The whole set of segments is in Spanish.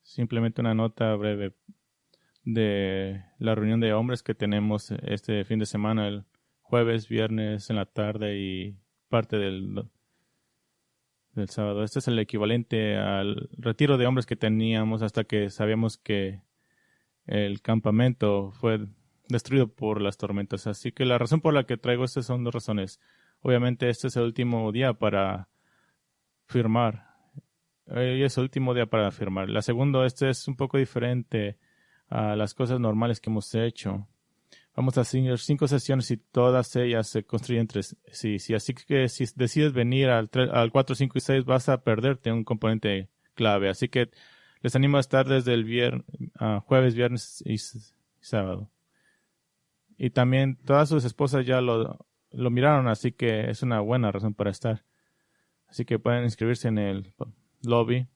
simplemente una nota breve de la reunión de hombres que tenemos este fin de semana, el jueves, viernes en la tarde y parte del sábado. Este es el equivalente al retiro de hombres que teníamos hasta que sabíamos que el campamento fue destruido por las tormentas. Así que la razón por la que traigo estas son dos razones. Obviamente este es el último día para firmar. Hoy es el último día para firmar. La segunda, este es un poco diferente a las cosas normales que hemos hecho. Vamos a hacer 5 sesiones y todas ellas se construyen entre sí. Así que si decides venir al 4, 5 y 6 vas a perderte un componente clave. Así que les animo a estar desde el jueves, viernes y sábado. Y también todas sus esposas ya lo miraron, así que es una buena razón para estar. Así que pueden inscribirse en el lobby.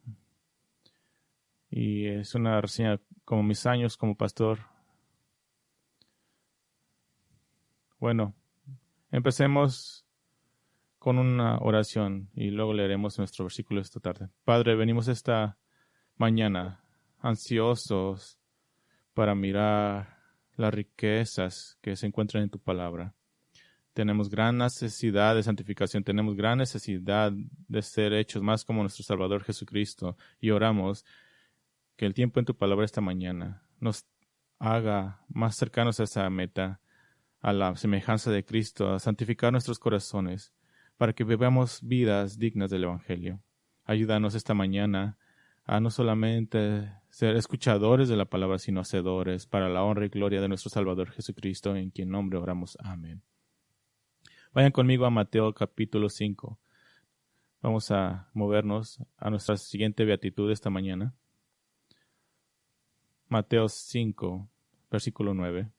Y es una reseña como mis años como pastor. Bueno, empecemos con una oración y luego leeremos nuestro versículo esta tarde. Padre, venimos esta mañana ansiosos para mirar las riquezas que se encuentran en tu palabra. Tenemos gran necesidad de santificación, tenemos gran necesidad de ser hechos más como nuestro Salvador Jesucristo y oramos que el tiempo en tu palabra esta mañana nos haga más cercanos a esa meta, a la semejanza de Cristo, a santificar nuestros corazones, para que vivamos vidas dignas del Evangelio. Ayúdanos esta mañana a no solamente ser escuchadores de la palabra, sino hacedores, para la honra y gloria de nuestro Salvador Jesucristo, en quien nombre oramos. Amén. Vayan conmigo a Mateo capítulo 5. Vamos a movernos a nuestra siguiente beatitud esta mañana. Mateo 5, versículo 9.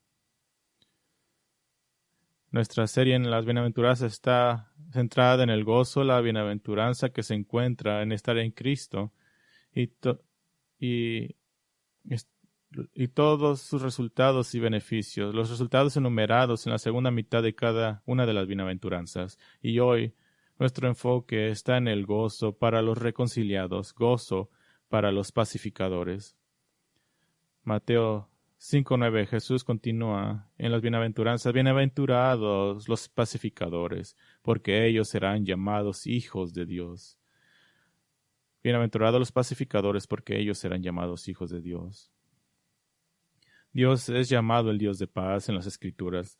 Nuestra serie en las bienaventuranzas está centrada en el gozo, la bienaventuranza que se encuentra en estar en Cristo y todos sus resultados y beneficios, los resultados enumerados en la segunda mitad de cada una de las bienaventuranzas. Y hoy nuestro enfoque está en el gozo para los reconciliados, gozo para los pacificadores. Mateo 5:9, Jesús continúa en las bienaventuranzas: bienaventurados los pacificadores, porque ellos serán llamados hijos de Dios. Bienaventurados los pacificadores, porque ellos serán llamados hijos de Dios. Dios es llamado el Dios de paz en las Escrituras.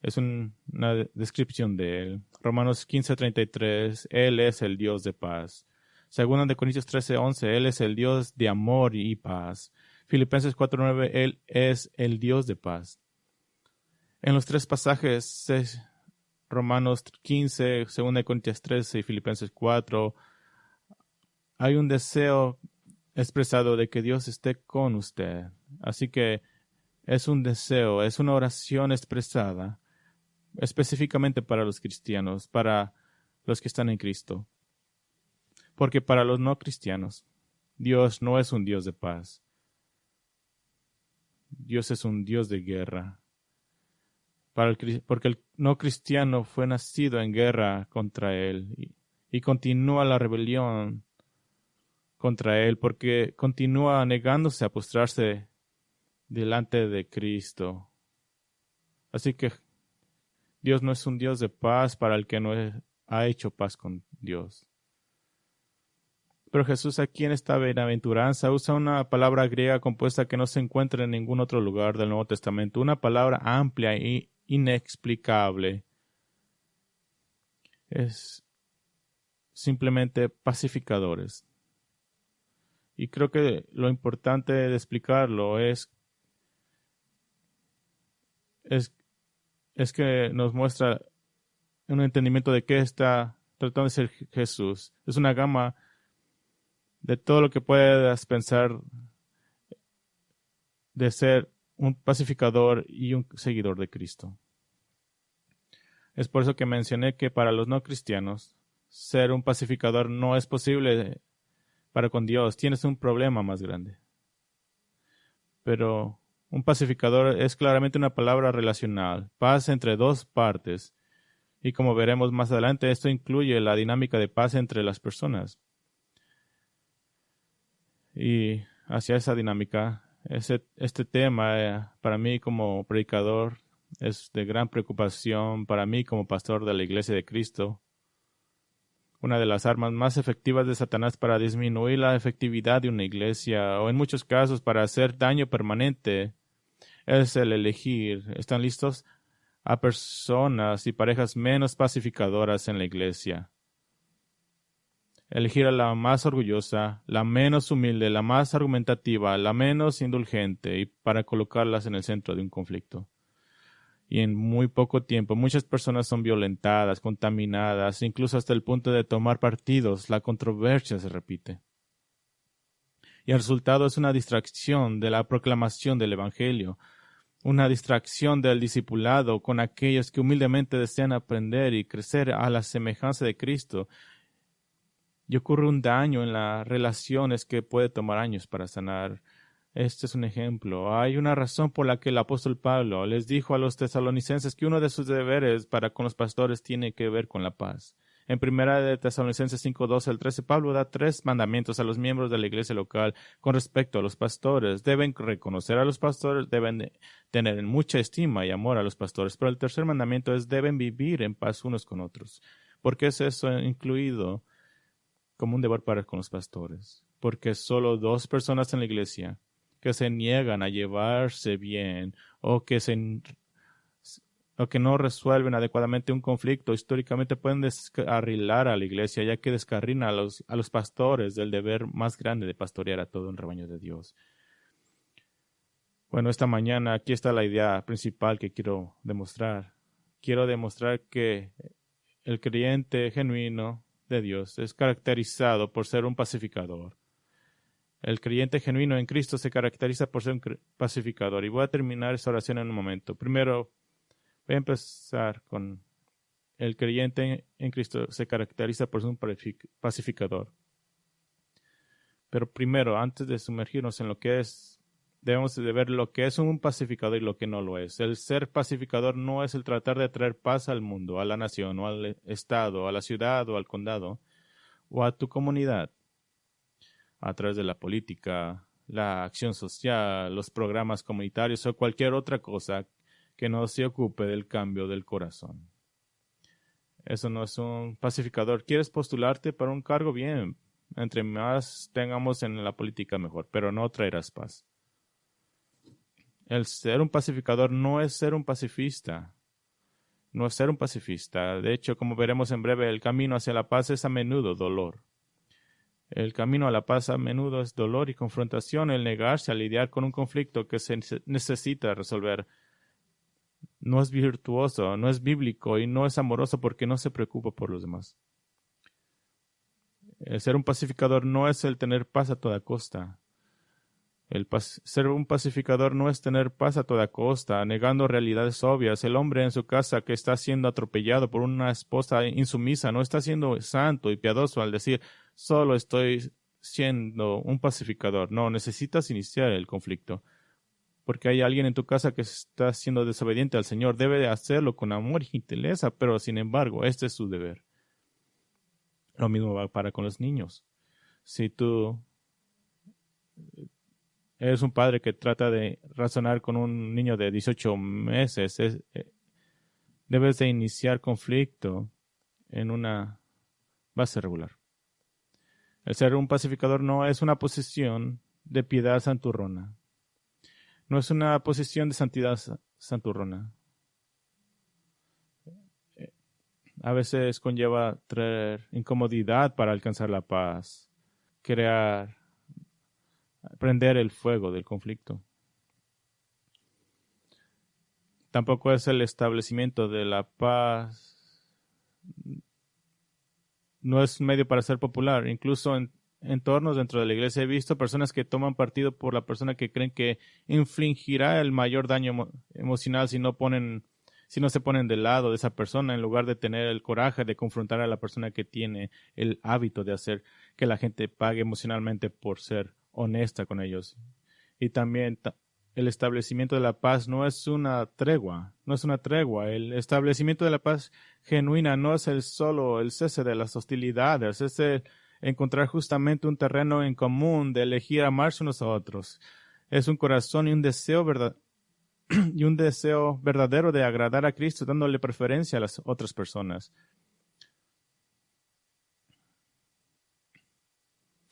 Es una descripción de Él. Romanos 15:33, Él es el Dios de paz. Segunda de Corintios 13:11, Él es el Dios de amor y paz. Filipenses 4:9, Él es el Dios de paz. En los tres pasajes, Romanos 15, 2 Corintios 13 y Filipenses 4, hay un deseo expresado de que Dios esté con usted. Así que es un deseo, es una oración expresada específicamente para los cristianos, para los que están en Cristo. Porque para los no cristianos, Dios no es un Dios de paz. Dios es un Dios de guerra. Porque el no cristiano fue nacido en guerra contra Él y continúa la rebelión contra Él porque continúa negándose a postrarse delante de Cristo. Así que Dios no es un Dios de paz para el que no ha hecho paz con Dios. Pero Jesús aquí en esta bienaventuranza usa una palabra griega compuesta que no se encuentra en ningún otro lugar del Nuevo Testamento, una palabra amplia e inexplicable. Es simplemente pacificadores. Y creo que lo importante de explicarlo es que nos muestra un entendimiento de qué está tratando de ser Jesús. Es una gama de todo lo que puedas pensar de ser un pacificador y un seguidor de Cristo. Es por eso que mencioné que para los no cristianos, ser un pacificador no es posible para con Dios. Tienes un problema más grande. Pero un pacificador es claramente una palabra relacional, paz entre dos partes. Y como veremos más adelante, esto incluye la dinámica de paz entre las personas. Y hacia esa dinámica. Este tema para mí como predicador es de gran preocupación para mí como pastor de la Iglesia de Cristo. Una de las armas más efectivas de Satanás para disminuir la efectividad de una iglesia o en muchos casos para hacer daño permanente es el elegir. ¿Están listos? A personas y parejas menos pacificadoras en la iglesia. Elegir a la más orgullosa, la menos humilde, la más argumentativa, la menos indulgente y para colocarlas en el centro de un conflicto. Y en muy poco tiempo muchas personas son violentadas, contaminadas, incluso hasta el punto de tomar partidos. La controversia se repite. Y el resultado es una distracción de la proclamación del Evangelio, una distracción del discipulado con aquellos que humildemente desean aprender y crecer a la semejanza de Cristo. Y ocurre un daño en las relaciones que puede tomar años para sanar. Este es un ejemplo. Hay una razón por la que el apóstol Pablo les dijo a los tesalonicenses que uno de sus deberes para con los pastores tiene que ver con la paz. En primera de Tesalonicenses 5:12 al 13, Pablo da 3 mandamientos a los miembros de la iglesia local con respecto a los pastores. Deben reconocer a los pastores, deben tener en mucha estima y amor a los pastores. Pero el tercer mandamiento es deben vivir en paz unos con otros. ¿Por qué es eso incluido como un deber para con los pastores? Porque solo 2 personas en la iglesia que se niegan a llevarse bien o que no resuelven adecuadamente un conflicto, históricamente pueden descarrilar a la iglesia, ya que descarrilan a los pastores del deber más grande de pastorear a todo un rebaño de Dios. Bueno, esta mañana aquí está la idea principal que quiero demostrar. Quiero demostrar que el creyente genuino de Dios es caracterizado por ser un pacificador. El creyente genuino en Cristo se caracteriza por ser un pacificador. Y voy a terminar esta oración en un momento. Primero, voy a empezar con el creyente en Cristo se caracteriza por ser un pacificador. Pero primero, antes de sumergirnos en lo que es, debemos de ver lo que es un pacificador y lo que no lo es. El ser pacificador no es el tratar de traer paz al mundo, a la nación, o al estado, a la ciudad, o al condado, o a tu comunidad, a través de la política, la acción social, los programas comunitarios o cualquier otra cosa que no se ocupe del cambio del corazón. Eso no es un pacificador. ¿Quieres postularte para un cargo? Bien. Entre más tengamos en la política, mejor, pero no traerás paz. El ser un pacificador no es ser un pacifista. No es ser un pacifista. De hecho, como veremos en breve, el camino hacia la paz es a menudo dolor. El camino a la paz a menudo es dolor y confrontación, el negarse a lidiar con un conflicto que se necesita resolver. No es virtuoso, no es bíblico y no es amoroso porque no se preocupa por los demás. El ser un pacificador no es el tener paz a toda costa. Ser un pacificador no es tener paz a toda costa, negando realidades obvias. El hombre en su casa que está siendo atropellado por una esposa insumisa no está siendo santo y piadoso al decir, solo estoy siendo un pacificador. No, necesitas iniciar el conflicto. Porque hay alguien en tu casa que está siendo desobediente al Señor. Debe de hacerlo con amor y gentileza, pero sin embargo, este es su deber. Lo mismo va para con los niños. Si tú eres un padre que trata de razonar con un niño de 18 meses, debes de iniciar conflicto en una base regular. El ser un pacificador no es una posición de piedad santurrona. No es una posición de santidad santurrona. A veces conlleva traer incomodidad para alcanzar la paz, prender el fuego del conflicto. Tampoco es el establecimiento de la paz. No es un medio para ser popular. Incluso en entornos dentro de la iglesia he visto personas que toman partido por la persona que creen que infligirá el mayor daño emocional si no se ponen del lado de esa persona en lugar de tener el coraje de confrontar a la persona que tiene el hábito de hacer que la gente pague emocionalmente por ser honesta con ellos. Y también el establecimiento de la paz no es una tregua. El establecimiento de la paz genuina no es solo el cese de las hostilidades, es encontrar justamente un terreno en común de elegir amarse unos a otros. Es un corazón y un deseo verdadero de agradar a Cristo, dándole preferencia a las otras personas.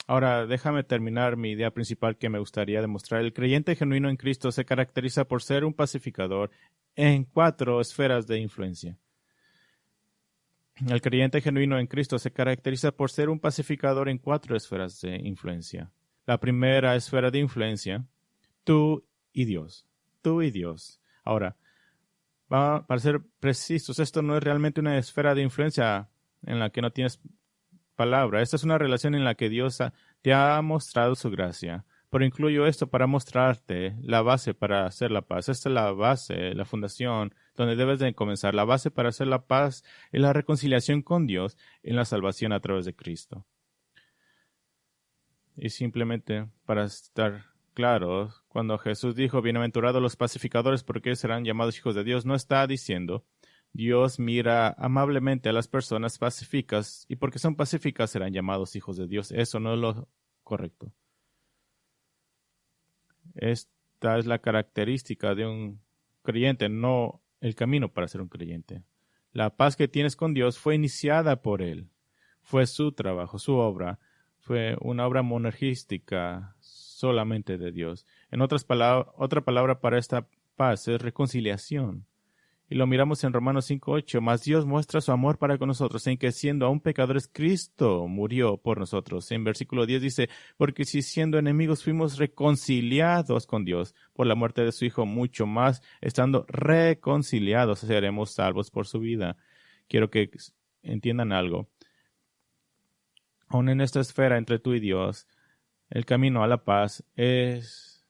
Ahora, déjame terminar mi idea principal que me gustaría demostrar. El creyente genuino en Cristo se caracteriza por ser un pacificador en 4 esferas de influencia. El creyente genuino en Cristo se caracteriza por ser un pacificador en 4 esferas de influencia. La primera esfera de influencia, tú y Dios. Tú y Dios. Ahora, para ser precisos, esto no es realmente una esfera de influencia en la que no tienes palabra. Esta es una relación en la que Dios te ha mostrado su gracia. Pero incluyo esto para mostrarte la base para hacer la paz. Esta es la base, la fundación, donde debes de comenzar. La base para hacer la paz es la reconciliación con Dios en la salvación a través de Cristo. Y simplemente para estar claros, cuando Jesús dijo, bienaventurados los pacificadores porque ellos serán llamados hijos de Dios, no está diciendo, Dios mira amablemente a las personas pacíficas y porque son pacíficas serán llamados hijos de Dios. Eso no es lo correcto. Esta es la característica de un creyente, no el camino para ser un creyente. La paz que tienes con Dios fue iniciada por Él. Fue su trabajo, su obra. Fue una obra monergística solamente de Dios. En otras palabras, otra palabra para esta paz es reconciliación. Y lo miramos en Romanos 5:8. Mas Dios muestra su amor para con nosotros en que siendo aún pecadores, Cristo murió por nosotros. En versículo 10 dice, porque si siendo enemigos fuimos reconciliados con Dios por la muerte de su Hijo, mucho más, estando reconciliados, seremos salvos por su vida. Quiero que entiendan algo. Aún en esta esfera entre tú y Dios, el camino a la paz es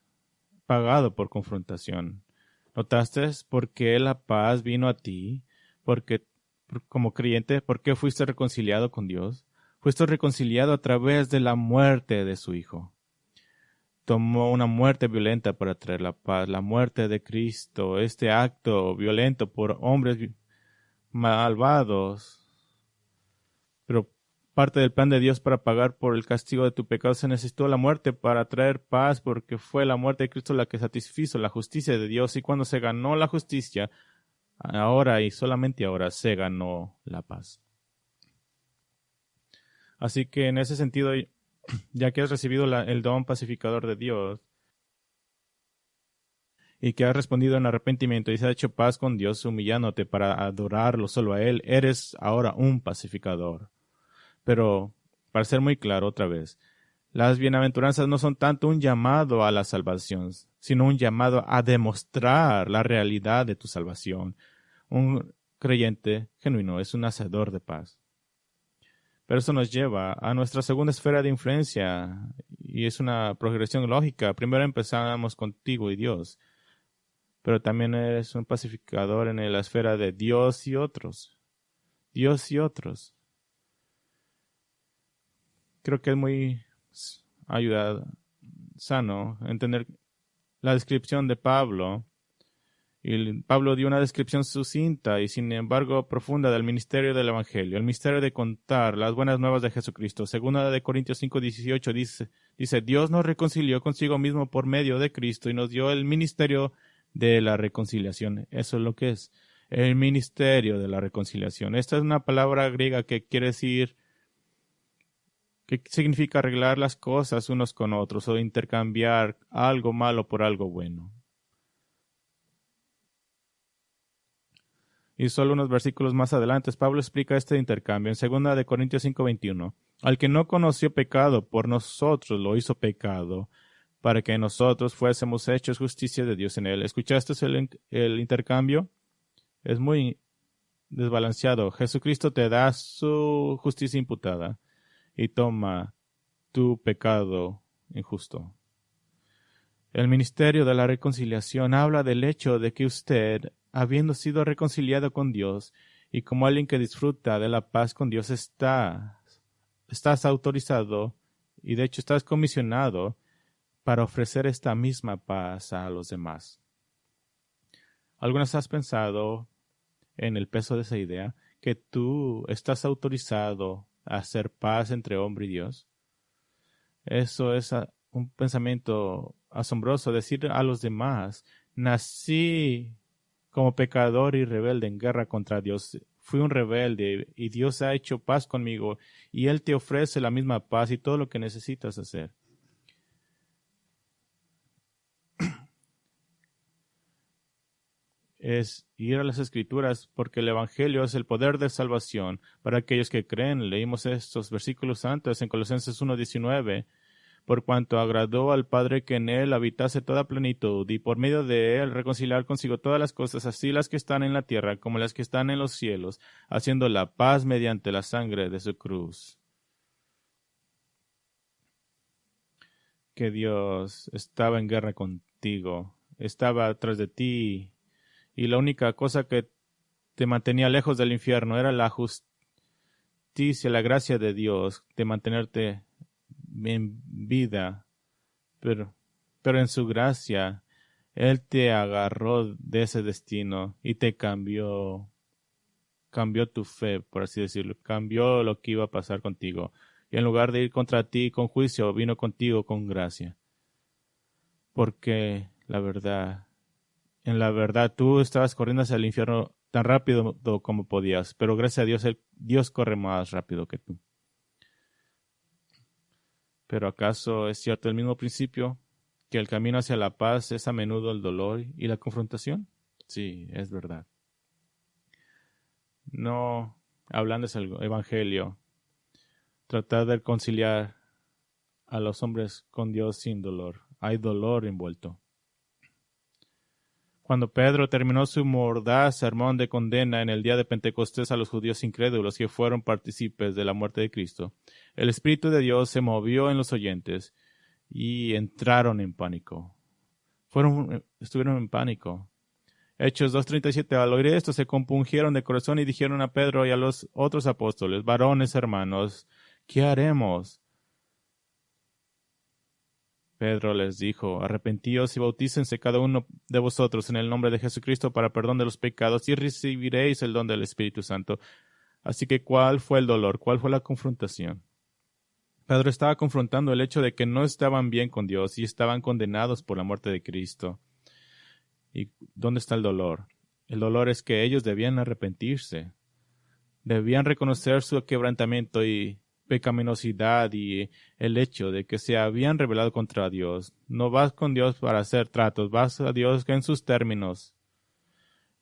pagado por confrontación. ¿Notaste por qué la paz vino a ti? Porque, como creyente, ¿por qué fuiste reconciliado con Dios? Fuiste reconciliado a través de la muerte de su Hijo. Tomó una muerte violenta para traer la paz, la muerte de Cristo, este acto violento por hombres malvados. Pero parte del plan de Dios para pagar por el castigo de tu pecado se necesitó la muerte para traer paz, porque fue la muerte de Cristo la que satisfizo la justicia de Dios. Y cuando se ganó la justicia, ahora y solamente ahora se ganó la paz. Así que en ese sentido, ya que has recibido el don pacificador de Dios y que has respondido en arrepentimiento y se ha hecho paz con Dios humillándote para adorarlo solo a Él, eres ahora un pacificador. Pero, para ser muy claro otra vez, las bienaventuranzas no son tanto un llamado a la salvación, sino un llamado a demostrar la realidad de tu salvación. Un creyente genuino es un hacedor de paz. Pero eso nos lleva a nuestra segunda esfera de influencia y es una progresión lógica. Primero empezamos contigo y Dios, pero también eres un pacificador en la esfera de Dios y otros. Dios y otros. Creo que es muy sano entender la descripción de Pablo. Y Pablo dio una descripción sucinta y sin embargo profunda del ministerio del Evangelio, el misterio de contar las buenas nuevas de Jesucristo. Segunda de Corintios 5:18 dice, Dios nos reconcilió consigo mismo por medio de Cristo y nos dio el ministerio de la reconciliación. Eso es lo que es, el ministerio de la reconciliación. Esta es una palabra griega que quiere decir ¿qué significa arreglar las cosas unos con otros o intercambiar algo malo por algo bueno? Y solo unos versículos más adelante, Pablo explica este intercambio en 2 de Corintios 5:21. Al que no conoció pecado, por nosotros lo hizo pecado, para que nosotros fuésemos hechos justicia de Dios en él. ¿Escuchaste el intercambio? Es muy desbalanceado. Jesucristo te da su justicia imputada y toma tu pecado injusto. El ministerio de la reconciliación habla del hecho de que usted, habiendo sido reconciliado con Dios y como alguien que disfruta de la paz con Dios, estás autorizado y de hecho estás comisionado para ofrecer esta misma paz a los demás. ¿Algunas has pensado en el peso de esa idea? Que tú estás autorizado hacer paz entre hombre y Dios. Eso es un pensamiento asombroso. Decir a los demás, nací como pecador y rebelde en guerra contra Dios. Fui un rebelde y Dios ha hecho paz conmigo y Él te ofrece la misma paz y todo lo que necesitas hacer. Es ir a las Escrituras porque el Evangelio es el poder de salvación para aquellos que creen. Leímos estos versículos antes en Colosenses 1:19. Por cuanto agradó al Padre que en él habitase toda plenitud, y por medio de él reconciliar consigo todas las cosas, así las que están en la tierra como las que están en los cielos, haciendo la paz mediante la sangre de su cruz. Que Dios estaba en guerra contigo, estaba atrás de ti, y la única cosa que te mantenía lejos del infierno era la justicia, la gracia de Dios, de mantenerte en vida. Pero en su gracia, Él te agarró de ese destino y te cambió tu fe, por así decirlo, cambió lo que iba a pasar contigo. Y en lugar de ir contra ti con juicio, vino contigo con gracia. Porque en la verdad, tú estabas corriendo hacia el infierno tan rápido como podías, pero gracias a Dios, Dios corre más rápido que tú. Pero ¿acaso es cierto el mismo principio? ¿Que el camino hacia la paz es a menudo el dolor y la confrontación? Sí, es verdad. No, hablando del Evangelio, tratar de conciliar a los hombres con Dios sin dolor. Hay dolor envuelto. Cuando Pedro terminó su mordaz sermón de condena en el día de Pentecostés a los judíos incrédulos que fueron partícipes de la muerte de Cristo, el Espíritu de Dios se movió en los oyentes y entraron en pánico. Estuvieron en pánico. Hechos 2:37. Al oír esto se compungieron de corazón y dijeron a Pedro y a los otros apóstoles: varones hermanos, ¿qué haremos? Pedro les dijo: arrepentíos y bautícense cada uno de vosotros en el nombre de Jesucristo para perdón de los pecados y recibiréis el don del Espíritu Santo. Así que, ¿cuál fue el dolor? ¿Cuál fue la confrontación? Pedro estaba confrontando el hecho de que no estaban bien con Dios y estaban condenados por la muerte de Cristo. ¿Y dónde está el dolor? El dolor es que ellos debían arrepentirse. Debían reconocer su quebrantamiento y pecaminosidad y el hecho de que se habían rebelado contra Dios. No vas con Dios para hacer tratos, vas a Dios en sus términos.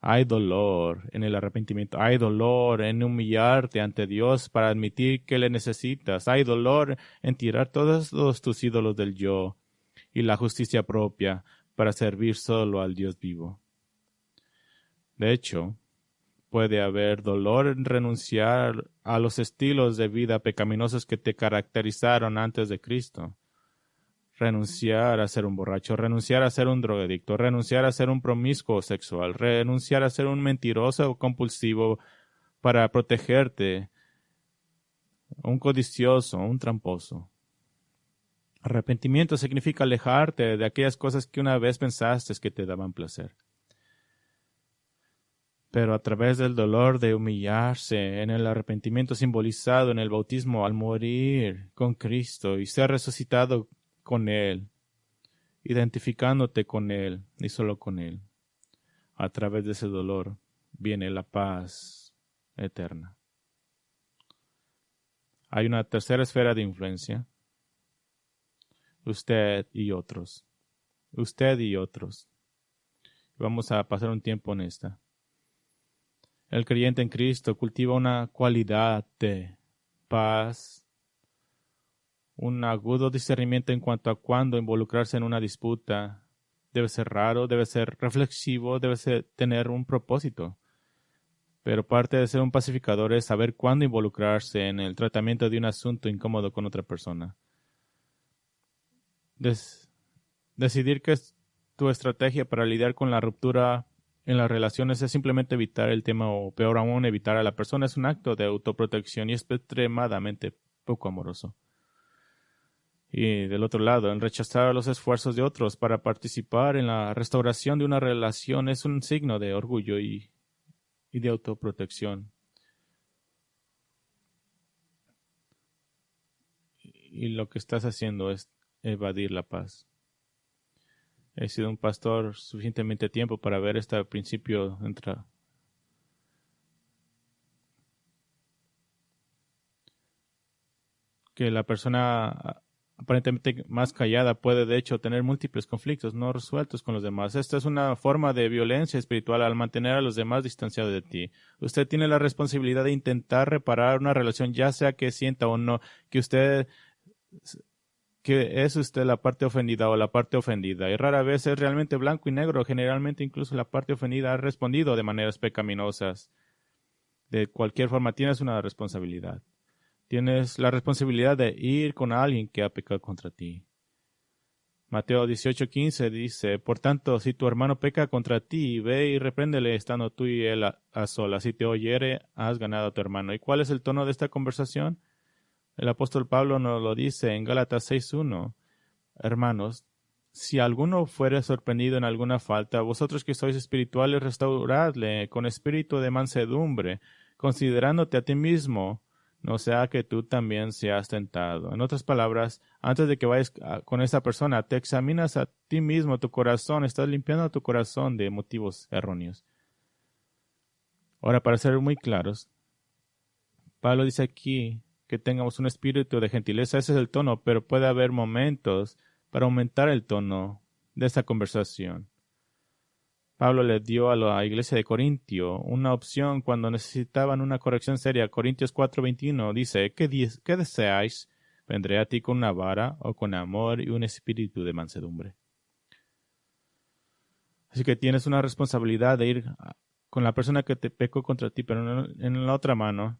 Hay dolor en el arrepentimiento, hay dolor en humillarte ante Dios para admitir que le necesitas, hay dolor en tirar todos tus ídolos del yo y la justicia propia para servir solo al Dios vivo. De hecho, puede haber dolor en renunciar a los estilos de vida pecaminosos que te caracterizaron antes de Cristo. Renunciar a ser un borracho, renunciar a ser un drogadicto, renunciar a ser un promiscuo sexual, renunciar a ser un mentiroso o compulsivo para protegerte, un codicioso, un tramposo. Arrepentimiento significa alejarte de aquellas cosas que una vez pensaste que te daban placer. Pero a través del dolor de humillarse en el arrepentimiento simbolizado en el bautismo al morir con Cristo y ser resucitado con Él, identificándote con Él y solo con Él, a través de ese dolor viene la paz eterna. Hay una tercera esfera de influencia. Usted y otros. Usted y otros. Vamos a pasar un tiempo en esta. El creyente en Cristo cultiva una cualidad de paz, un agudo discernimiento en cuanto a cuándo involucrarse en una disputa. Debe ser raro, debe ser reflexivo, tener un propósito. Pero parte de ser un pacificador es saber cuándo involucrarse en el tratamiento de un asunto incómodo con otra persona. Decidir que tu estrategia para lidiar con la ruptura en las relaciones es simplemente evitar el tema o peor aún evitar a la persona es un acto de autoprotección y es extremadamente poco amoroso. Y del otro lado, el rechazar los esfuerzos de otros para participar en la restauración de una relación es un signo de orgullo y de autoprotección. y lo que estás haciendo es evadir la paz. He sido un pastor suficientemente tiempo para ver este principio que la persona aparentemente más callada puede de hecho tener múltiples conflictos no resueltos con los demás. Esta es una forma de violencia espiritual al mantener a los demás distanciados de ti. Usted tiene la responsabilidad de intentar reparar una relación, ya sea que sienta o no que es usted la parte ofendida o la parte ofendida. Y rara vez es realmente blanco y negro. Generalmente incluso la parte ofendida ha respondido de maneras pecaminosas. De cualquier forma, tienes una responsabilidad. Tienes la responsabilidad de ir con alguien que ha pecado contra ti. Mateo 18:15 dice, por tanto, si tu hermano peca contra ti, ve y repréndele estando tú y él a solas. Si te oyere, has ganado a tu hermano. ¿Y cuál es el tono de esta conversación? El apóstol Pablo nos lo dice en Gálatas 6:1. Hermanos, si alguno fuere sorprendido en alguna falta, vosotros que sois espirituales, restauradle con espíritu de mansedumbre, considerándote a ti mismo, no sea que tú también seas tentado. En otras palabras, antes de que vayas con esa persona, te examinas a ti mismo, tu corazón, estás limpiando tu corazón de motivos erróneos. Ahora, para ser muy claros, Pablo dice aquí que tengamos un espíritu de gentileza, ese es el tono, pero puede haber momentos para aumentar el tono de esta conversación. Pablo le dio a la iglesia de Corintio una opción cuando necesitaban una corrección seria. Corintios 4:21 dice, ¿qué deseáis? ¿Vendré a ti con una vara o con amor y un espíritu de mansedumbre? Así que tienes una responsabilidad de ir con la persona que te pecó contra ti, pero en la otra mano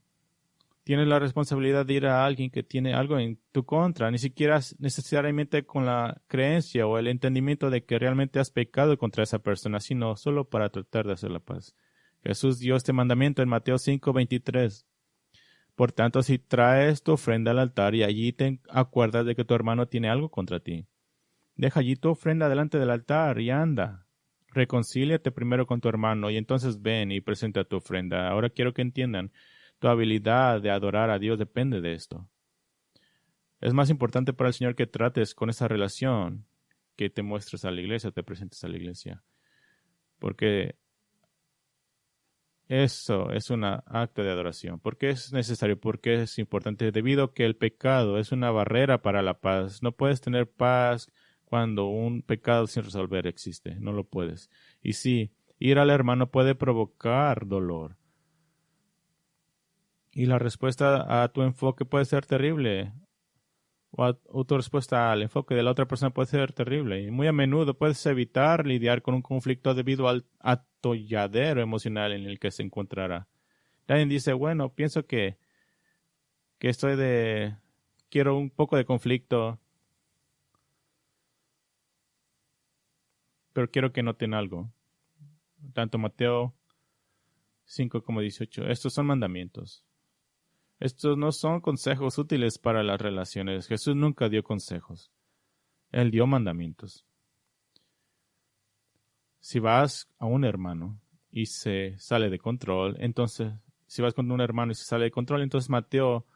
tienes la responsabilidad de ir a alguien que tiene algo en tu contra, ni siquiera necesariamente con la creencia o el entendimiento de que realmente has pecado contra esa persona, sino solo para tratar de hacer la paz. Jesús dio este mandamiento en Mateo 5:23. Por tanto, si traes tu ofrenda al altar y allí te acuerdas de que tu hermano tiene algo contra ti, deja allí tu ofrenda delante del altar y anda. Reconcíliate primero con tu hermano y entonces ven y presenta tu ofrenda. Ahora quiero que entiendan. Tu habilidad de adorar a Dios depende de esto. Es más importante para el Señor que trates con esa relación que te muestres a la iglesia, te presentes a la iglesia. Porque eso es un acto de adoración. ¿Por qué es necesario? Porque es importante. Debido a que el pecado es una barrera para la paz. No puedes tener paz cuando un pecado sin resolver existe. No lo puedes. Y sí, ir al hermano puede provocar dolor. Y la respuesta a tu enfoque puede ser terrible. O tu respuesta al enfoque de la otra persona puede ser terrible. Y muy a menudo puedes evitar lidiar con un conflicto debido al atolladero emocional en el que se encontrará. Alguien dice, bueno, pienso que quiero un poco de conflicto, pero quiero que noten algo. Tanto Mateo 5 como 18. Estos son mandamientos. Estos no son consejos útiles para las relaciones. Jesús nunca dio consejos. Él dio mandamientos. Si vas a un hermano y se sale de control, entonces, si vas con un hermano y se sale de control, entonces Mateo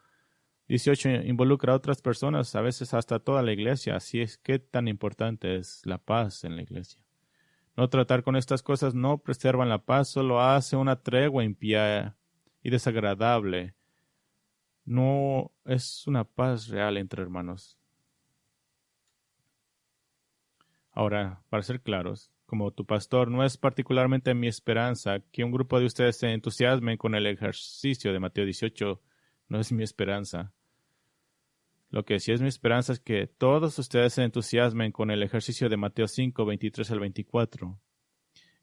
18 involucra a otras personas, a veces hasta toda la iglesia. Así es que tan importante es la paz en la iglesia. No tratar con estas cosas no preservan la paz, solo hace una tregua impía y desagradable. No es una paz real entre hermanos. Ahora, para ser claros, como tu pastor, no es particularmente mi esperanza que un grupo de ustedes se entusiasmen con el ejercicio de Mateo 18. No es mi esperanza. Lo que sí es mi esperanza es que todos ustedes se entusiasmen con el ejercicio de Mateo 5:23 al 24.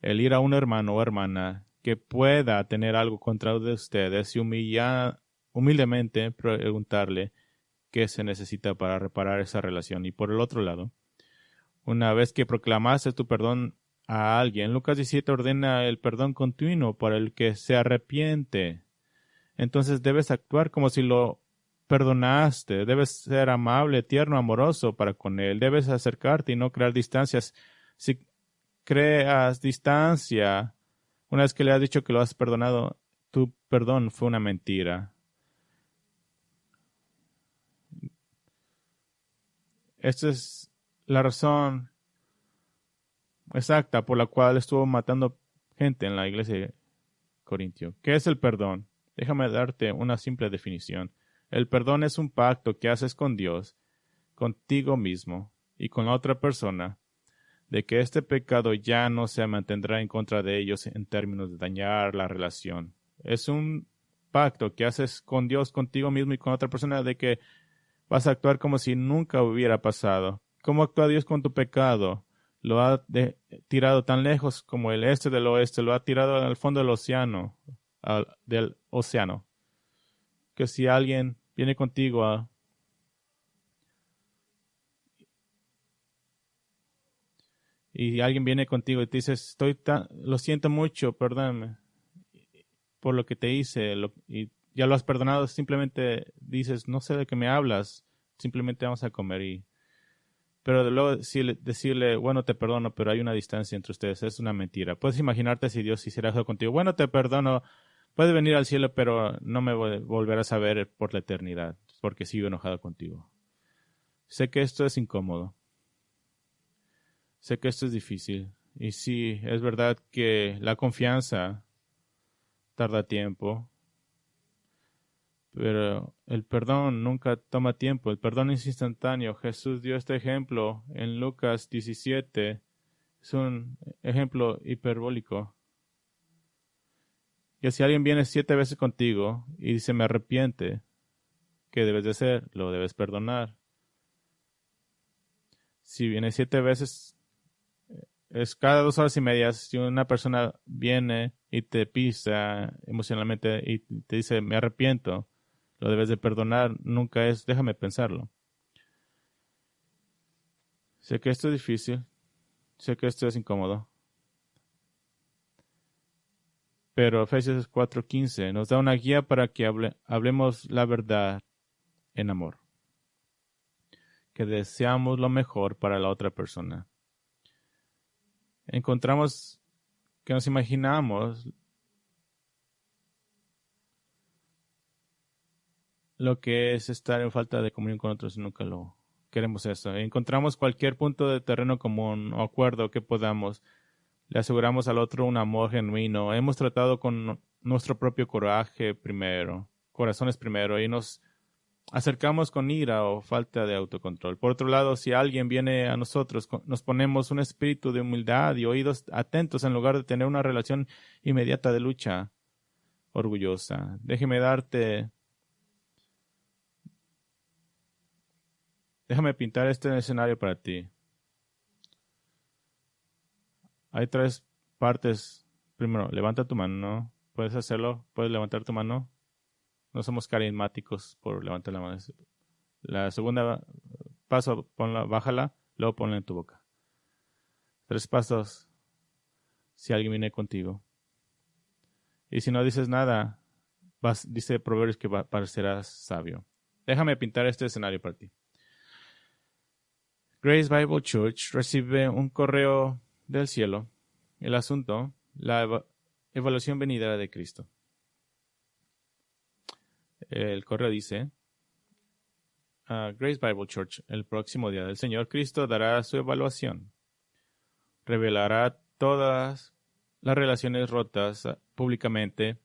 El ir a un hermano o hermana que pueda tener algo contra ustedes y humildemente preguntarle qué se necesita para reparar esa relación. Y por el otro lado, una vez que proclamaste tu perdón a alguien, Lucas 17 ordena el perdón continuo para el que se arrepiente. Entonces debes actuar como si lo perdonaste, debes ser amable, tierno, amoroso para con él, debes acercarte y no crear distancias. Si creas distancia, una vez que le has dicho que lo has perdonado, tu perdón fue una mentira. Esta es la razón exacta por la cual estuvo matando gente en la iglesia de Corintio. ¿Qué es el perdón? Déjame darte una simple definición. El perdón es un pacto que haces con Dios, contigo mismo y con la otra persona, de que este pecado ya no se mantendrá en contra de ellos en términos de dañar la relación. Es un pacto que haces con Dios, contigo mismo y con otra persona, de que vas a actuar como si nunca hubiera pasado. ¿Cómo actúa Dios con tu pecado? Lo ha tirado tan lejos como el este del oeste, lo ha tirado al fondo del océano, que si alguien viene contigo y alguien viene contigo y te dice, lo siento mucho, perdóname por lo que te hice, y ya lo has perdonado, simplemente dices, no sé de qué me hablas, simplemente vamos a comer. Pero luego decirle, bueno, te perdono, pero hay una distancia entre ustedes, es una mentira. Puedes imaginarte si Dios hiciera eso contigo, bueno, te perdono, puedes venir al cielo, pero no me volverás a ver por la eternidad, porque sigo enojado contigo. Sé que esto es incómodo. Sé que esto es difícil. Y sí, es verdad que la confianza tarda tiempo, pero el perdón nunca toma tiempo. El perdón es instantáneo. Jesús dio este ejemplo en Lucas 17. Es un ejemplo hiperbólico. Que si alguien viene 7 veces contigo y dice me arrepiente, ¿qué debes de hacer? Lo debes perdonar. Si viene 7 veces, es cada 2 horas y media. Si una persona viene y te pisa emocionalmente y te dice me arrepiento, lo debes de perdonar. Nunca es déjame pensarlo. Sé que esto es difícil. Sé que esto es incómodo. Pero Efesios 4:15 nos da una guía para que hablemos la verdad en amor. Que deseamos lo mejor para la otra persona. Encontramos que nos imaginamos lo que es estar en falta de comunión con otros y nunca lo queremos eso. Encontramos cualquier punto de terreno común o acuerdo que podamos. Le aseguramos al otro un amor genuino. Hemos tratado con nuestro propio corazones primero, y nos acercamos con ira o falta de autocontrol. Por otro lado, si alguien viene a nosotros, nos ponemos un espíritu de humildad y oídos atentos en lugar de tener una relación inmediata de lucha orgullosa. Déjame pintar este escenario para ti. Hay 3 partes. Primero, levanta tu mano, ¿no? ¿Puedes hacerlo? ¿Puedes levantar tu mano? No somos carismáticos por levantar la mano. La segunda paso, bájala, luego ponla en tu boca. 3 pasos si alguien viene contigo. Y si no dices nada, dice Proverbios que parecerás sabio. Déjame pintar este escenario para ti. Grace Bible Church recibe un correo del cielo. El asunto, la evaluación venidera de Cristo. El correo dice, Grace Bible Church, el próximo día del Señor, Cristo dará su evaluación. Revelará todas las relaciones rotas públicamente,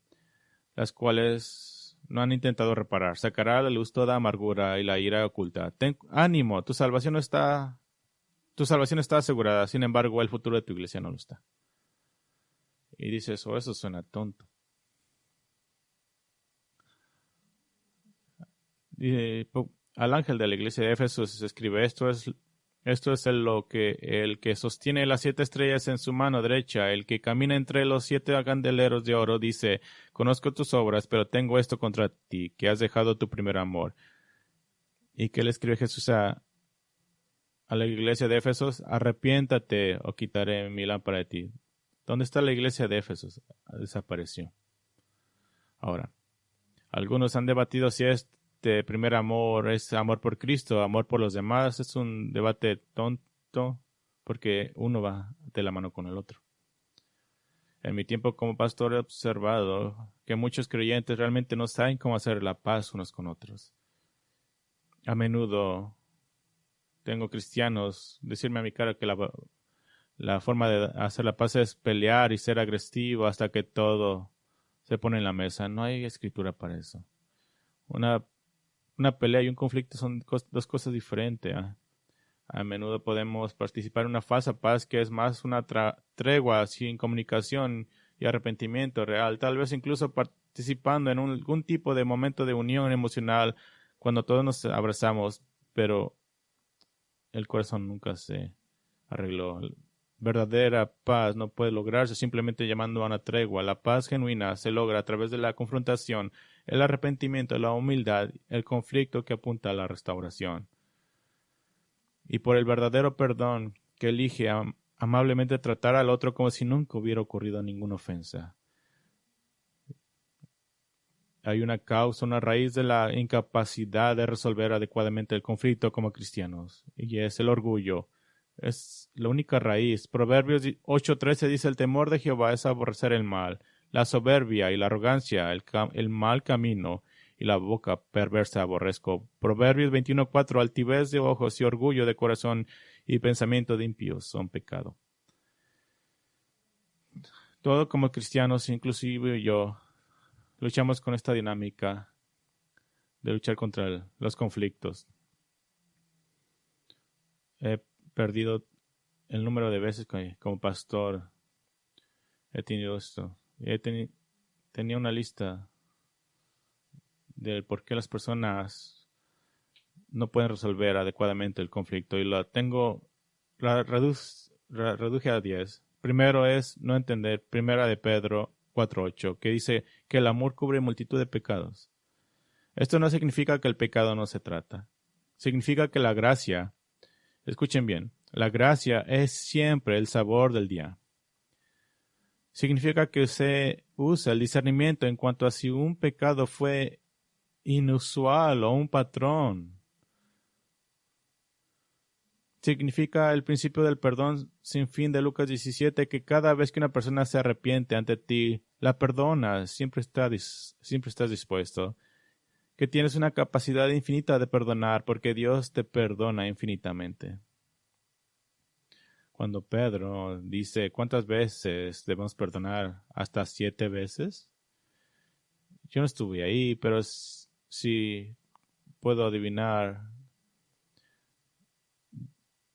las cuales no han intentado reparar. Sacará a la luz toda amargura y la ira oculta. Ten ánimo, tu salvación está asegurada. Sin embargo, el futuro de tu iglesia no lo está. Y dices, eso suena tonto. Al ángel de la iglesia de Éfeso se escribe, esto es el que sostiene las 7 estrellas en su mano derecha, el que camina entre los 7 candeleros de oro, dice, conozco tus obras, pero tengo esto contra ti, que has dejado tu primer amor. ¿Y qué le escribe Jesús a la iglesia de Éfeso? Arrepiéntate o quitaré mi lámpara de ti. ¿Dónde está la iglesia de Éfeso? Desapareció. Ahora, algunos han debatido si este primer amor es amor por Cristo, amor por los demás. Es un debate tonto porque uno va de la mano con el otro. En mi tiempo como pastor he observado que muchos creyentes realmente no saben cómo hacer la paz unos con otros. A menudo tengo cristianos decirme a mi cara que la forma de hacer la paz es pelear y ser agresivo hasta que todo se pone en la mesa. No hay escritura para eso. Una pelea y un conflicto son dos cosas diferentes. A menudo podemos participar en una falsa paz que es más una tregua sin comunicación y arrepentimiento real. Tal vez incluso participando en algún tipo de momento de unión emocional cuando todos nos abrazamos, pero el corazón nunca se arregló. Verdadera paz no puede lograrse simplemente llamando a una tregua. La paz genuina se logra a través de la confrontación, el arrepentimiento, la humildad, el conflicto que apunta a la restauración. Y por el verdadero perdón que elige amablemente tratar al otro como si nunca hubiera ocurrido ninguna ofensa. Hay una causa, una raíz de la incapacidad de resolver adecuadamente el conflicto como cristianos, y es el orgullo. Es la única raíz. Proverbios 8:13 dice: el temor de Jehová es aborrecer el mal, la soberbia y la arrogancia, el mal camino y la boca perversa aborrezco. Proverbios 21:4 altivez de ojos y orgullo de corazón y pensamiento de impíos son pecado. Todo como cristianos, inclusive yo, luchamos con esta dinámica de luchar contra los conflictos. He perdido el número de veces que como pastor he tenido esto. Tenía una lista de por qué las personas no pueden resolver adecuadamente el conflicto y la reduje a 10. Primero es no entender Primera de Pedro 4:8, que dice que el amor cubre multitud de pecados. Esto no significa que el pecado no se trata. Significa que la gracia, escuchen bien, la gracia es siempre el sabor del día. Significa que usted usa el discernimiento en cuanto a si un pecado fue inusual o un patrón. Significa el principio del perdón sin fin de Lucas 17, que cada vez que una persona se arrepiente ante ti, la perdonas, siempre estás dispuesto. Que tienes una capacidad infinita de perdonar porque Dios te perdona infinitamente. Cuando Pedro dice ¿cuántas veces debemos perdonar? ¿Hasta 7 veces? Yo no estuve ahí, pero sí puedo adivinar,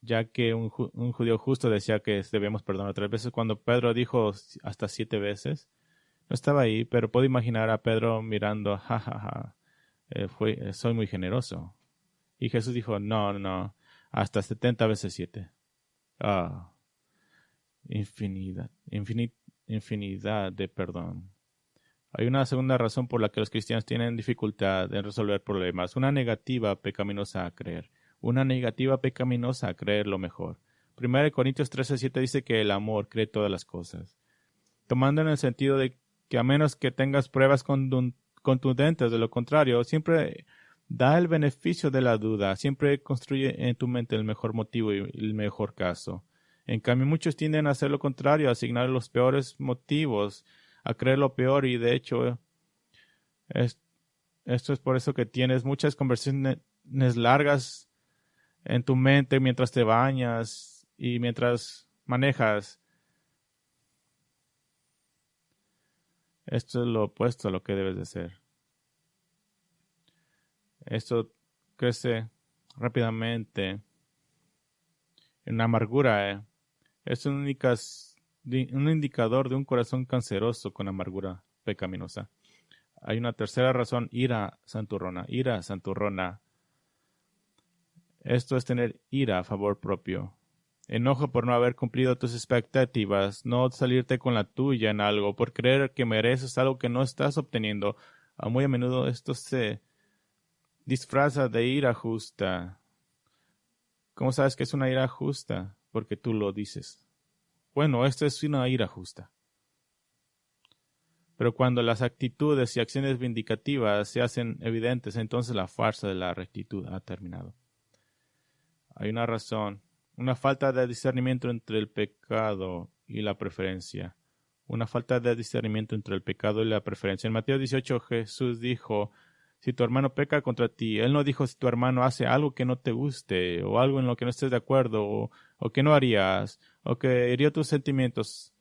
ya que un judío justo decía que debemos perdonar 3 veces. Cuando Pedro dijo hasta 7 veces, no estaba ahí, pero puedo imaginar a Pedro mirando, jajaja, soy muy generoso. Y Jesús dijo, no, hasta 70 veces 7. Infinidad de perdón. Hay una segunda razón por la que los cristianos tienen dificultad en resolver problemas, una negativa pecaminosa a creer. Una negativa pecaminosa a creer lo mejor. 1 Corintios 13:7 dice que el amor cree todas las cosas. Tomando en el sentido de que a menos que tengas pruebas contundentes, de lo contrario, siempre da el beneficio de la duda, siempre construye en tu mente el mejor motivo y el mejor caso. En cambio, muchos tienden a hacer lo contrario, a asignar los peores motivos, a creer lo peor, y de hecho esto es por eso que tienes muchas conversaciones largas en tu mente mientras te bañas y mientras manejas. Esto es lo opuesto a lo que debes de hacer. Esto crece rápidamente en amargura. Es un indicador de un corazón canceroso con amargura pecaminosa. Hay una tercera razón, ira santurrona. Esto es tener ira a favor propio. Enojo por no haber cumplido tus expectativas, no salirte con la tuya en algo, por creer que mereces algo que no estás obteniendo. Muy a menudo esto se disfraza de ira justa. ¿Cómo sabes que es una ira justa? Porque tú lo dices. Bueno, esto es una ira justa. Pero cuando las actitudes y acciones vindicativas se hacen evidentes, entonces la farsa de la rectitud ha terminado. Hay una razón, una falta de discernimiento entre el pecado y la preferencia. Una falta de discernimiento entre el pecado y la preferencia. En Mateo 18 Jesús dijo, Si tu hermano peca contra ti, Él no dijo si tu hermano hace algo que no te guste, o algo en lo que no estés de acuerdo, o que no harías, o que hirió tus sentimientos,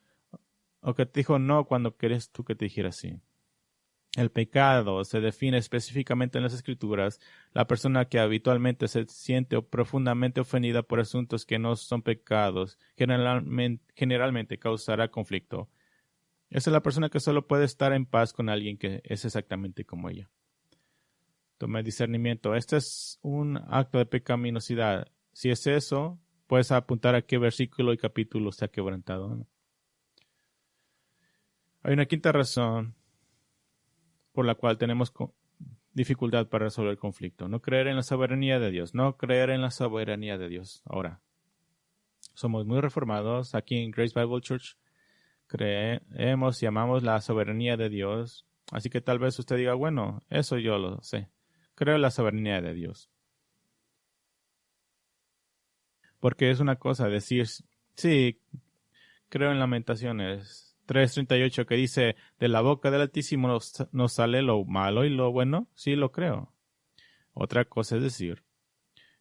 o que te dijo no cuando querés tú que te dijera sí. El pecado se define específicamente en las Escrituras. La persona que habitualmente se siente profundamente ofendida por asuntos que no son pecados generalmente causará conflicto. Esa es la persona que solo puede estar en paz con alguien que es exactamente como ella. Toma discernimiento. Este es un acto de pecaminosidad. Si es eso, puedes apuntar a qué versículo y capítulo se ha quebrantado, ¿no? Hay una quinta razón por la cual tenemos dificultad para resolver el conflicto. No creer en la soberanía de Dios. No creer en la soberanía de Dios. Ahora, somos muy reformados. Aquí en Grace Bible Church creemos y amamos la soberanía de Dios. Así que tal vez usted diga, bueno, eso yo lo sé. Creo en la soberanía de Dios. Porque es una cosa decir, sí, creo en Lamentaciones 3:38 que dice, de la boca del Altísimo nos sale lo malo y lo bueno. Sí, lo creo. Otra cosa es decir,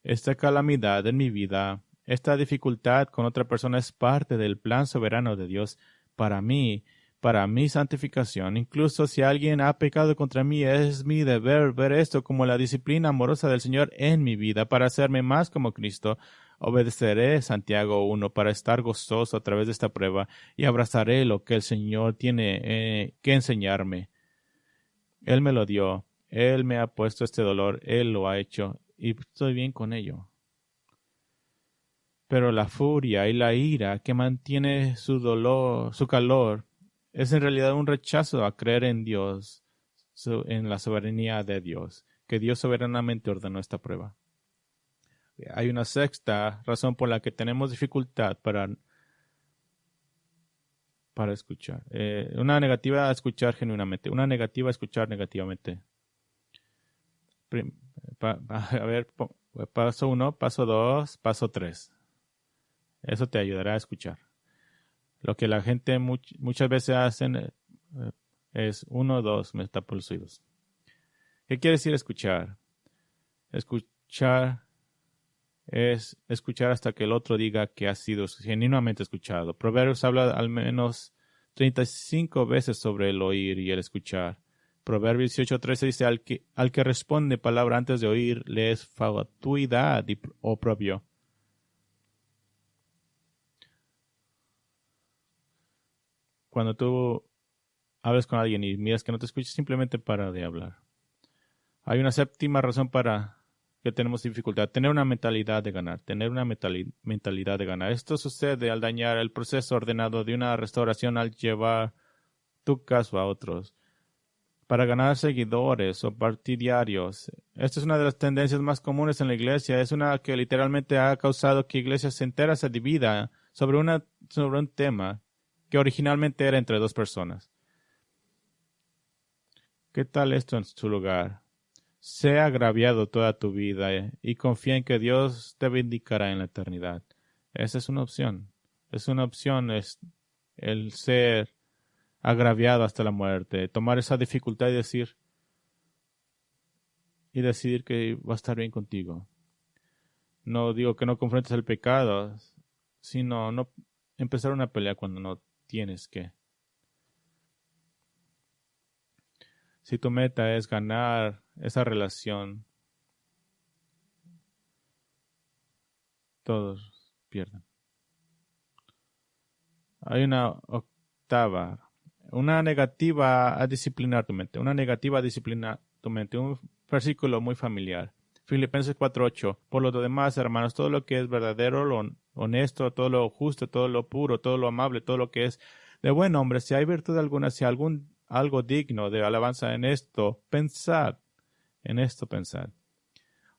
esta calamidad en mi vida, esta dificultad con otra persona es parte del plan soberano de Dios para mí, para mi santificación. Incluso si alguien ha pecado contra mí, es mi deber ver esto como la disciplina amorosa del Señor en mi vida para hacerme más como Cristo. Obedeceré Santiago 1 para estar gozoso a través de esta prueba y abrazaré lo que el Señor tiene que enseñarme. Él me lo dio, Él me ha puesto este dolor, Él lo ha hecho y estoy bien con ello. Pero la furia y la ira que mantiene su dolor, su calor, es en realidad un rechazo a creer en Dios, en la soberanía de Dios, que Dios soberanamente ordenó esta prueba. Hay una sexta razón por la que tenemos dificultad para escuchar. Una negativa a escuchar genuinamente. Una negativa a escuchar negativamente. A ver, paso 1, paso 2, paso 3. Eso te ayudará a escuchar. Lo que la gente muchas veces hacen es 1, 2, me tapo los oídos. ¿Qué quiere decir escuchar? Escuchar es escuchar hasta que el otro diga que ha sido genuinamente escuchado. Proverbios habla al menos 35 veces sobre el oír y el escuchar. Proverbios 18:13 dice, al que responde palabra antes de oír, le es fatuidad y oprobio. Cuando tú hablas con alguien y miras que no te escucha, simplemente para de hablar. Hay una séptima razón para que tenemos dificultad. Tener una mentalidad de ganar. Tener una mentalidad de ganar. Esto sucede al dañar el proceso ordenado de una restauración al llevar tu caso a otros. Para ganar seguidores o partidarios. Esta es una de las tendencias más comunes en la iglesia. Es una que literalmente ha causado que iglesias enteras se dividan sobre un tema que originalmente era entre dos personas. ¿Qué tal esto en su lugar? Sea agraviado toda tu vida y confía en que Dios te vindicará en la eternidad. Esa es una opción. Es una opción es el ser agraviado hasta la muerte. Tomar esa dificultad y decidir que va a estar bien contigo. No digo que no confrontes el pecado, sino no empezar una pelea cuando no tienes que. Si tu meta es ganar esa relación, todos pierden. Hay una octava. Una negativa a disciplinar tu mente. Una negativa a disciplinar tu mente. Un versículo muy familiar. Filipenses 4:8. Por lo demás, hermanos, todo lo que es verdadero, lo honesto, todo lo justo, todo lo puro, todo lo amable, todo lo que es de buen hombre, si hay virtud alguna, si hay algo digno de alabanza en esto, pensad. En esto pensad.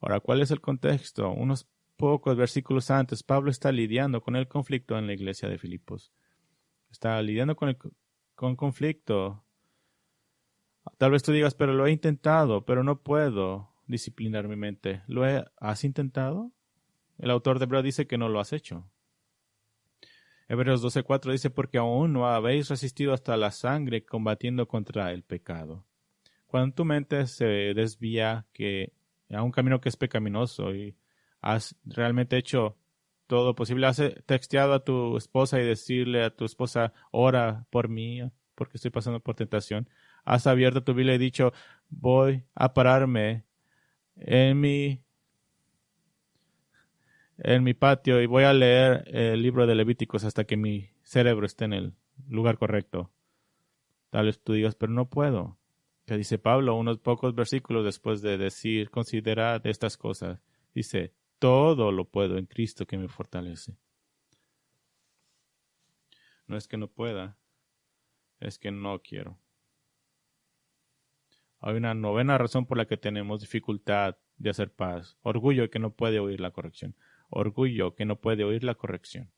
Ahora, ¿cuál es el contexto? Unos pocos versículos antes, Pablo está lidiando con el conflicto en la iglesia de Filipos. Está lidiando con conflicto. Tal vez tú digas, pero lo he intentado, pero no puedo disciplinar mi mente. ¿Has intentado? El autor de Hebreos dice que no lo has hecho. Hebreos 12:4 dice, porque aún no habéis resistido hasta la sangre combatiendo contra el pecado. cuando tu mente se desvía a un camino que es pecaminoso y has realmente hecho todo lo posible, has texteado a tu esposa y decirle a tu esposa, ora por mí, porque estoy pasando por tentación, has abierto tu Biblia y dicho, voy a pararme en mi patio y voy a leer el libro de Levíticos hasta que mi cerebro esté en el lugar correcto. Tal vez tú digas, pero no puedo. Que dice Pablo unos pocos versículos después de decir, considerad estas cosas. Dice, todo lo puedo en Cristo que me fortalece. No es que no pueda, es que no quiero. Hay una novena razón por la que tenemos dificultad de hacer paz. Orgullo que no puede oír la corrección. Orgullo que no puede oír la corrección.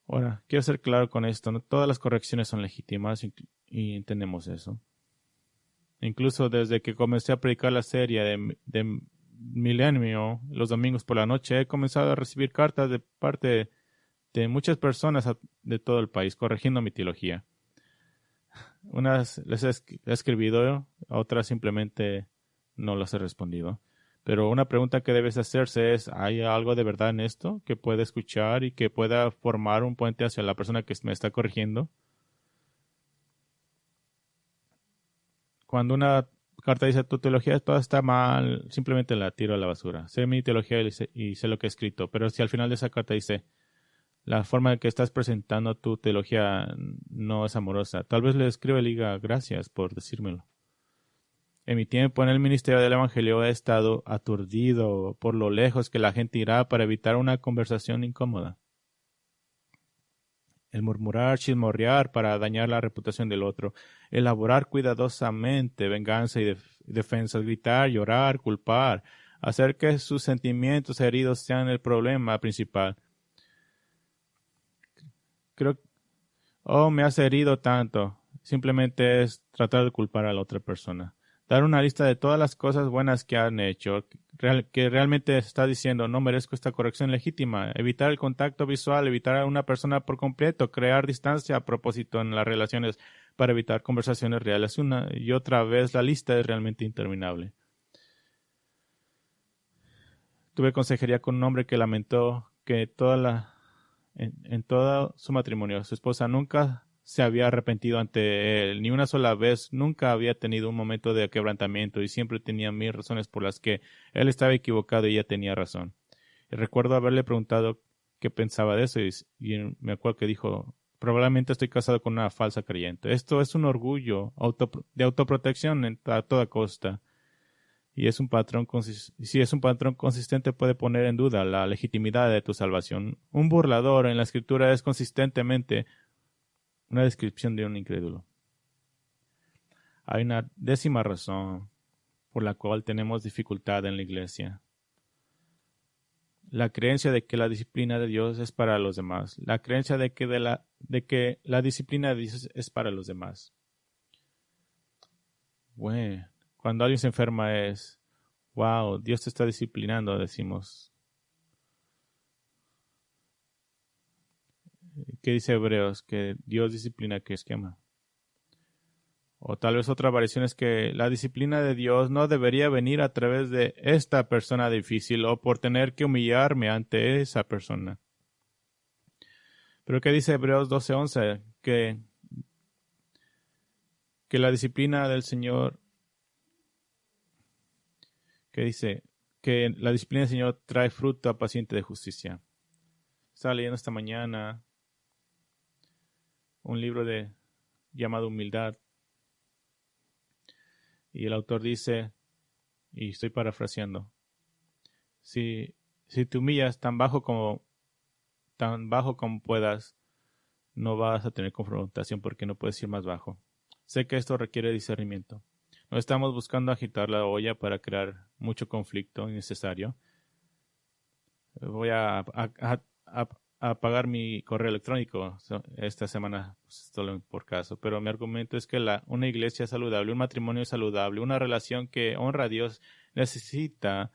Ahora, quiero ser claro con esto. No todas las correcciones son legítimas y entendemos eso. Incluso desde que comencé a predicar la serie de Milenio los domingos por la noche, he comenzado a recibir cartas de parte de muchas personas de todo el país corrigiendo mi teología. Unas les he escribido, otras simplemente no las he respondido. Pero una pregunta que debes hacerse es, ¿hay algo de verdad en esto que pueda escuchar y que pueda formar un puente hacia la persona que me está corrigiendo? Cuando una carta dice tu teología toda está mal, simplemente la tiro a la basura. Sé mi teología y sé lo que he escrito, pero si al final de esa carta dice la forma en que estás presentando tu teología no es amorosa, tal vez le escriba y le diga gracias por decírmelo. En mi tiempo en el ministerio del Evangelio he estado aturdido por lo lejos que la gente irá para evitar una conversación incómoda. El murmurar, chismorrear para dañar la reputación del otro, elaborar cuidadosamente venganza y defensa, gritar, llorar, culpar, hacer que sus sentimientos heridos sean el problema principal. Creo, me has herido tanto. Simplemente es tratar de culpar a la otra persona. Dar una lista de todas las cosas buenas que han hecho, que realmente está diciendo no merezco esta corrección legítima, evitar el contacto visual, evitar a una persona por completo, crear distancia a propósito en las relaciones para evitar conversaciones reales. Una y otra vez la lista es realmente interminable. Tuve consejería con un hombre que lamentó que en todo su matrimonio su esposa nunca se había arrepentido ante él, ni una sola vez, nunca había tenido un momento de quebrantamiento y siempre tenía mil razones por las que él estaba equivocado y ella tenía razón. Y recuerdo haberle preguntado qué pensaba de eso y me acuerdo que dijo, probablemente estoy casado con una falsa creyente. Esto es un orgullo de autoprotección a toda costa. Y si es un patrón consistente puede poner en duda la legitimidad de tu salvación. Un burlador en la escritura es consistentemente una descripción de un incrédulo. Hay una décima razón por la cual tenemos dificultad en la iglesia. La creencia de que la disciplina de Dios es para los demás. La creencia de que la disciplina de Dios es para los demás. Bueno, cuando alguien se enferma es, wow, Dios te está disciplinando, decimos. ¿Qué dice Hebreos? Que Dios disciplina que esquema. O tal vez otra variación es que la disciplina de Dios no debería venir a través de esta persona difícil o por tener que humillarme ante esa persona. Pero ¿qué dice Hebreos 12:11? Que la disciplina del Señor, que dice que la disciplina del Señor trae fruto a paciente de justicia. Estaba leyendo esta mañana un libro llamado Humildad. Y el autor dice, y estoy parafraseando, si te humillas tan bajo como puedas, no vas a tener confrontación porque no puedes ir más bajo. Sé que esto requiere discernimiento. No estamos buscando agitar la olla para crear mucho conflicto innecesario. Voy a apagar mi correo electrónico esta semana, solo por caso. Pero mi argumento es que una iglesia saludable, un matrimonio saludable, una relación que honra a Dios necesita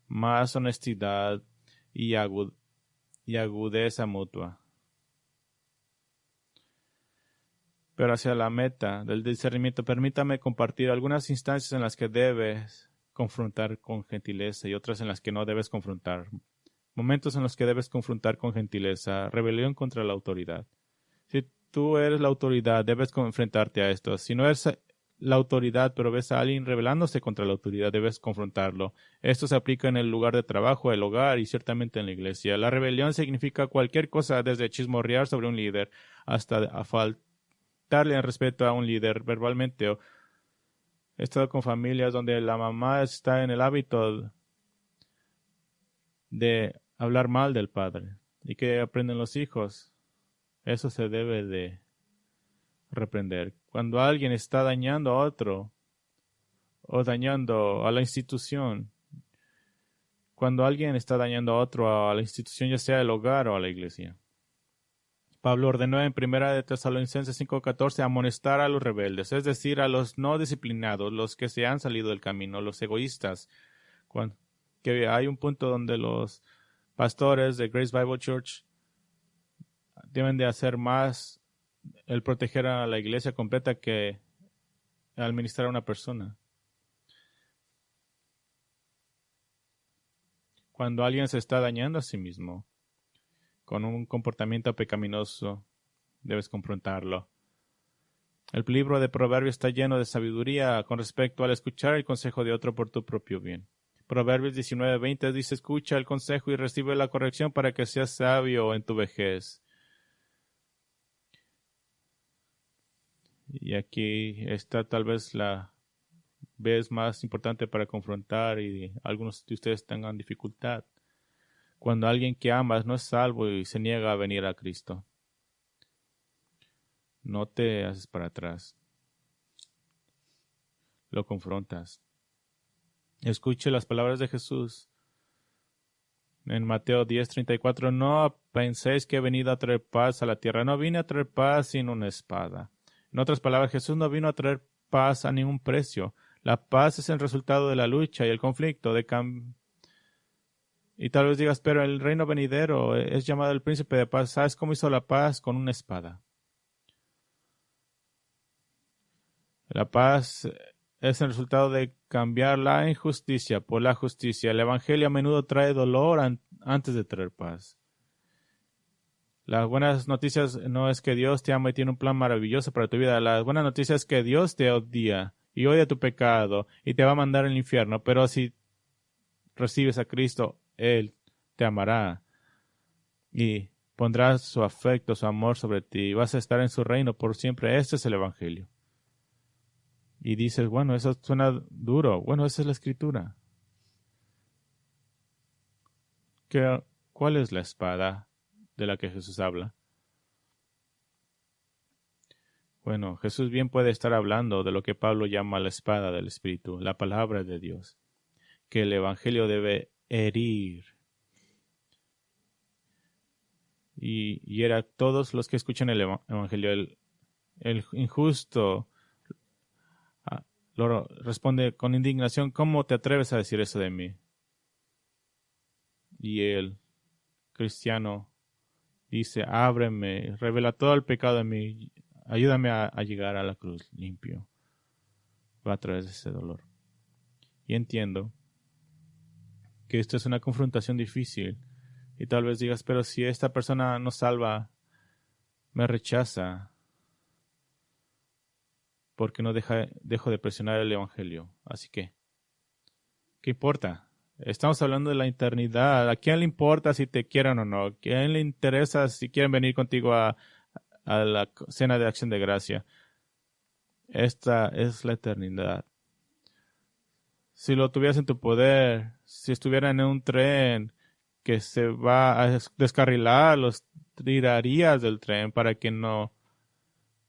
más honestidad y agudeza mutua. Pero hacia la meta del discernimiento, permítame compartir algunas instancias en las que debes confrontar con gentileza y otras en las que no debes confrontar. Momentos en los que debes confrontar con gentileza. Rebelión contra la autoridad. Si tú eres la autoridad, debes enfrentarte a esto. Si no eres la autoridad, pero ves a alguien rebelándose contra la autoridad, debes confrontarlo. Esto se aplica en el lugar de trabajo, el hogar y ciertamente en la iglesia. La rebelión significa cualquier cosa, desde chismorrear sobre un líder hasta faltarle el respeto a un líder verbalmente. He estado con familias donde la mamá está en el hábito de hablar mal del padre. ¿Y que aprenden los hijos? Eso se debe de reprender. Cuando alguien está dañando a otro o dañando a la institución, cuando alguien está dañando a otro, a la institución, ya sea el hogar o a la iglesia. Pablo ordenó en 1 de Tesalonicenses 5:14 amonestar a los rebeldes, es decir, a los no disciplinados, los que se han salido del camino, los egoístas. Que hay un punto donde los pastores de Grace Bible Church deben de hacer más el proteger a la iglesia completa que administrar a una persona. Cuando alguien se está dañando a sí mismo con un comportamiento pecaminoso, debes confrontarlo. El libro de Proverbios está lleno de sabiduría con respecto al escuchar el consejo de otro por tu propio bien. Proverbios 19:20 dice: escucha el consejo y recibe la corrección para que seas sabio en tu vejez. Y aquí está tal vez la vez más importante para confrontar y algunos de ustedes tengan dificultad. Cuando alguien que amas no es salvo y se niega a venir a Cristo, no te haces para atrás. Lo confrontas. Escuche las palabras de Jesús. En Mateo 10:34, no penséis que he venido a traer paz a la tierra. No vine a traer paz sin una espada. En otras palabras, Jesús no vino a traer paz a ningún precio. La paz es el resultado de la lucha y el conflicto. Y tal vez digas, pero el reino venidero es llamado el príncipe de paz. ¿Sabes cómo hizo la paz? Con una espada. La paz es el resultado de cambiar la injusticia por la justicia. El evangelio a menudo trae dolor antes de traer paz. Las buenas noticias no es que Dios te ama y tiene un plan maravilloso para tu vida. Las buenas noticias es que Dios te odia y odia tu pecado y te va a mandar al infierno. Pero si recibes a Cristo, Él te amará y pondrá su afecto, su amor sobre ti y vas a estar en su reino por siempre. Este es el evangelio. Y dices, bueno, eso suena duro. Bueno, esa es la escritura. ¿Cuál es la espada de la que Jesús habla? Bueno, Jesús bien puede estar hablando de lo que Pablo llama la espada del Espíritu, la palabra de Dios, que el Evangelio debe herir. Y era todos los que escuchan el Evangelio. El injusto lo responde con indignación, ¿cómo te atreves a decir eso de mí? Y el cristiano dice, ábreme, revela todo el pecado de mí, ayúdame a llegar a la cruz limpio. Va a través de ese dolor. Y entiendo que esto es una confrontación difícil. Y tal vez digas, pero si esta persona no salva, me rechaza, porque no dejo de presionar el Evangelio. Así que, ¿qué importa? Estamos hablando de la eternidad. ¿A quién le importa si te quieren o no? ¿A quién le interesa si quieren venir contigo a la cena de acción de gracia? Esta es la eternidad. Si lo tuvieras en tu poder, si estuvieran en un tren que se va a descarrilar, los tirarías del tren para que no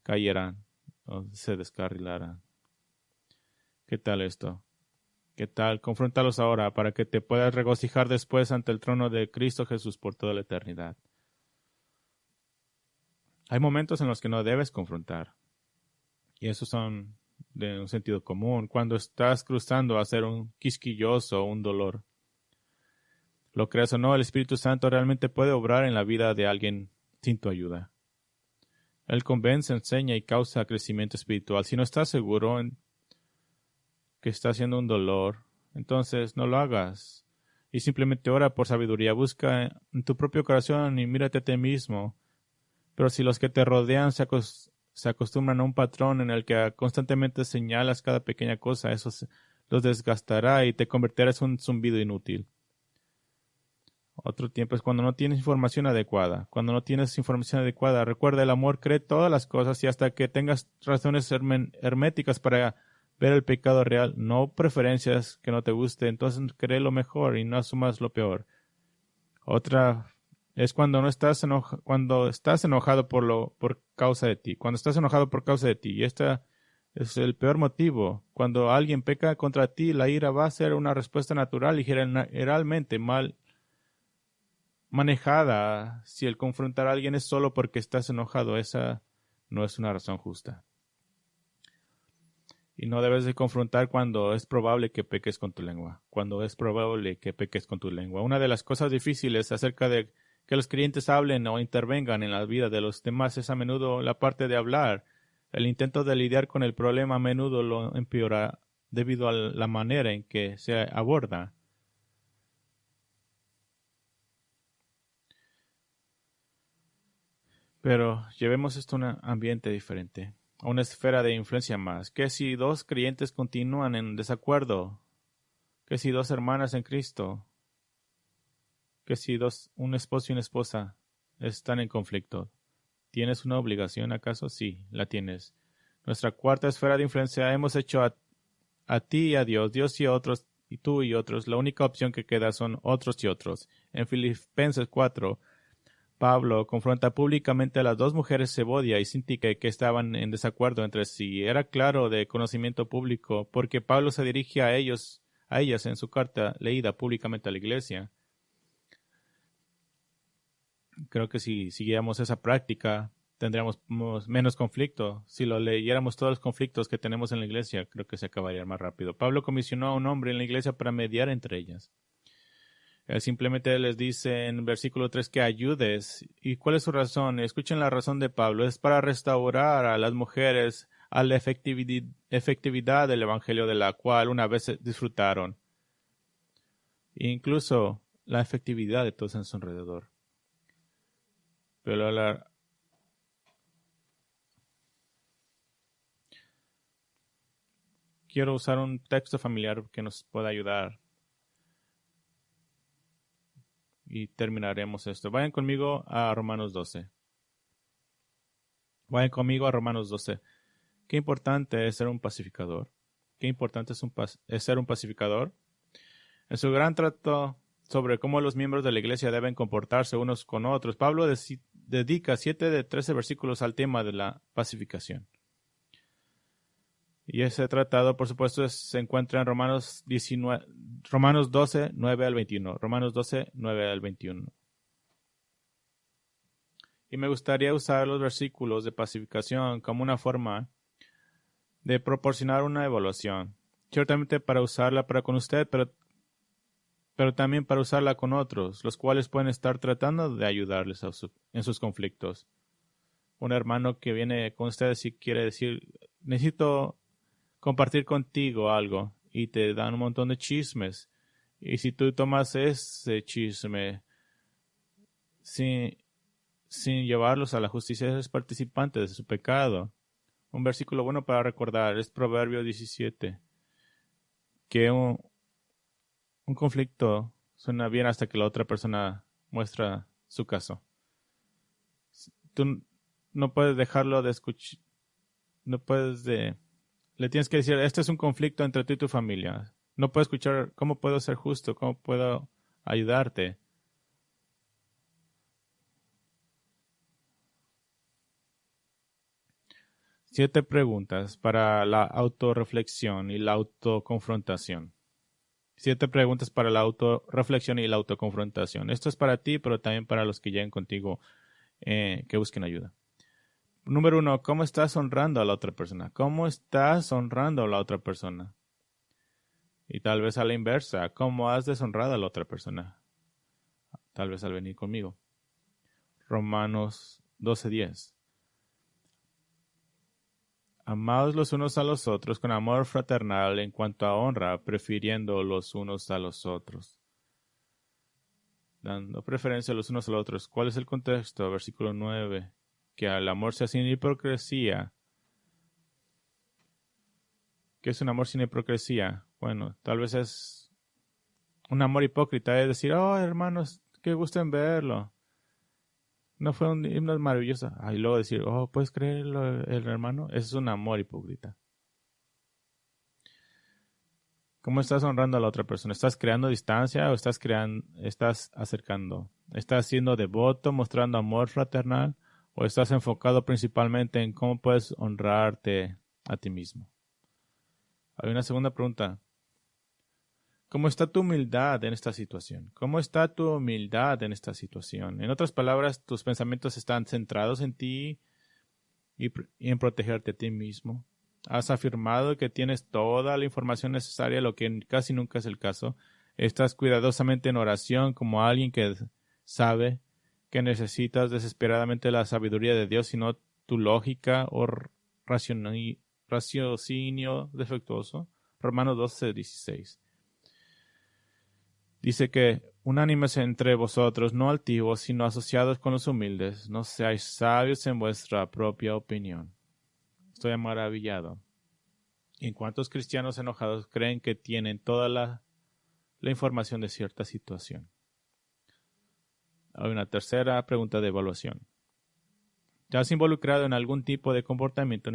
cayeran o se descarrilaran. ¿Qué tal esto? ¿Qué tal? Confróntalos ahora para que te puedas regocijar después ante el trono de Cristo Jesús por toda la eternidad. Hay momentos en los que no debes confrontar. Y esos son de un sentido común. Cuando estás cruzando a ser un quisquilloso o un dolor. Lo creas o no, el Espíritu Santo realmente puede obrar en la vida de alguien sin tu ayuda. Él convence, enseña y causa crecimiento espiritual. Si no estás seguro en que está haciendo un dolor, entonces no lo hagas. Y simplemente ora por sabiduría. Busca en tu propio corazón y mírate a ti mismo. Pero si los que te rodean se acostumbran a un patrón en el que constantemente señalas cada pequeña cosa, eso los desgastará y te convertirás en un zumbido inútil. Otro tiempo es cuando no tienes información adecuada. Cuando no tienes información adecuada, recuerda, el amor cree todas las cosas y hasta que tengas razones herméticas para ver el pecado real, no preferencias que no te guste, entonces cree lo mejor y no asumas lo peor. Otra es cuando no estás cuando estás enojado por causa de ti. Cuando estás enojado por causa de ti. Y este es el peor motivo. Cuando alguien peca contra ti, la ira va a ser una respuesta natural y generalmente mal manejada. Si el confrontar a alguien es solo porque estás enojado, esa no es una razón justa. Y no debes de confrontar cuando es probable que peques con tu lengua. Cuando es probable que peques con tu lengua. Una de las cosas difíciles acerca de que los creyentes hablen o intervengan en la vida de los demás es a menudo la parte de hablar. El intento de lidiar con el problema a menudo lo empeora debido a la manera en que se aborda. Pero llevemos esto a un ambiente diferente, a una esfera de influencia más. ¿Qué si dos creyentes continúan en desacuerdo? ¿Qué si dos hermanas en Cristo? ¿Qué si un esposo y una esposa están en conflicto? ¿Tienes una obligación acaso? Sí, la tienes. Nuestra cuarta esfera de influencia hemos hecho a ti y a Dios y a otros, y tú y otros. La única opción que queda son otros y otros. En Filipenses 4, Pablo confronta públicamente a las dos mujeres Zebodia y Síntique que estaban en desacuerdo entre sí. Era claro de conocimiento público porque Pablo se dirige a ellas en su carta leída públicamente a la iglesia. Creo que si siguiéramos esa práctica tendríamos menos conflicto. Si lo leyéramos todos los conflictos que tenemos en la iglesia, creo que se acabaría más rápido. Pablo comisionó a un hombre en la iglesia para mediar entre ellas. Él simplemente les dice en versículo 3 que ayudes. ¿Y cuál es su razón? Escuchen la razón de Pablo. Es para restaurar a las mujeres a la efectividad del evangelio de la cual una vez disfrutaron. E incluso la efectividad de todos en su alrededor. Pero quiero usar un texto familiar que nos pueda ayudar. Y terminaremos esto. Vayan conmigo a Romanos 12. Vayan conmigo a Romanos 12. Qué importante es ser un pacificador. Qué importante es ser un pacificador. En su gran trato sobre cómo los miembros de la iglesia deben comportarse unos con otros, Pablo dedica 7 de 13 versículos al tema de la pacificación. Y ese tratado, por supuesto, se encuentra en Romanos 12, 9 al 21. Romanos 12, 9 al 21. Y me gustaría usar los versículos de pacificación como una forma de proporcionar una evaluación. Ciertamente para usarla para con usted, pero también para usarla con otros, los cuales pueden estar tratando de ayudarles en sus conflictos. Un hermano que viene con ustedes y quiere decir, necesito compartir contigo algo, y te dan un montón de chismes. Y si tú tomas ese chisme sin llevarlos a la justicia, eres participante de su pecado. Un versículo bueno para recordar es Proverbio 17, que un conflicto suena bien hasta que la otra persona muestra su caso. Tú no puedes dejarlo de escuchar, le tienes que decir, este es un conflicto entre tú y tu familia. No puedo escuchar, ¿cómo puedo ser justo? ¿Cómo puedo ayudarte? Siete preguntas para la autorreflexión y la autoconfrontación. 7 preguntas para la autorreflexión y la autoconfrontación. Esto es para ti, pero también para los que lleguen contigo que busquen ayuda. Número 1, ¿cómo estás honrando a la otra persona? ¿Cómo estás honrando a la otra persona? Y tal vez a la inversa, ¿cómo has deshonrado a la otra persona? Tal vez al venir conmigo. Romanos 12:10. Amados los unos a los otros con amor fraternal en cuanto a honra, prefiriendo los unos a los otros. Dando preferencia los unos a los otros. ¿Cuál es el contexto? Versículo 9. Que al amor sea sin hipocresía. ¿Qué es un amor sin hipocresía? Bueno, tal vez es un amor hipócrita, es decir, oh hermanos, qué gusto en verlo. No fue un himno maravilloso. Y luego decir, oh, ¿puedes creerlo el hermano? Eso es un amor hipócrita. ¿Cómo estás honrando a la otra persona? ¿Estás creando distancia o estás acercando? ¿Estás siendo devoto, mostrando amor fraternal? ¿O estás enfocado principalmente en cómo puedes honrarte a ti mismo? Hay una segunda pregunta. ¿Cómo está tu humildad en esta situación? ¿Cómo está tu humildad en esta situación? En otras palabras, tus pensamientos están centrados en ti y en protegerte a ti mismo. Has afirmado que tienes toda la información necesaria, lo que casi nunca es el caso. Estás cuidadosamente en oración como alguien que sabe que necesitas desesperadamente la sabiduría de Dios y no tu lógica o raciocinio defectuoso. Romanos 12:16. Dice que unánimes entre vosotros, no altivos, sino asociados con los humildes. No seáis sabios en vuestra propia opinión. Estoy maravillado. ¿En cuántos cristianos enojados creen que tienen toda la información de cierta situación? Hay una tercera pregunta de evaluación. ¿Te has involucrado en algún tipo de comportamiento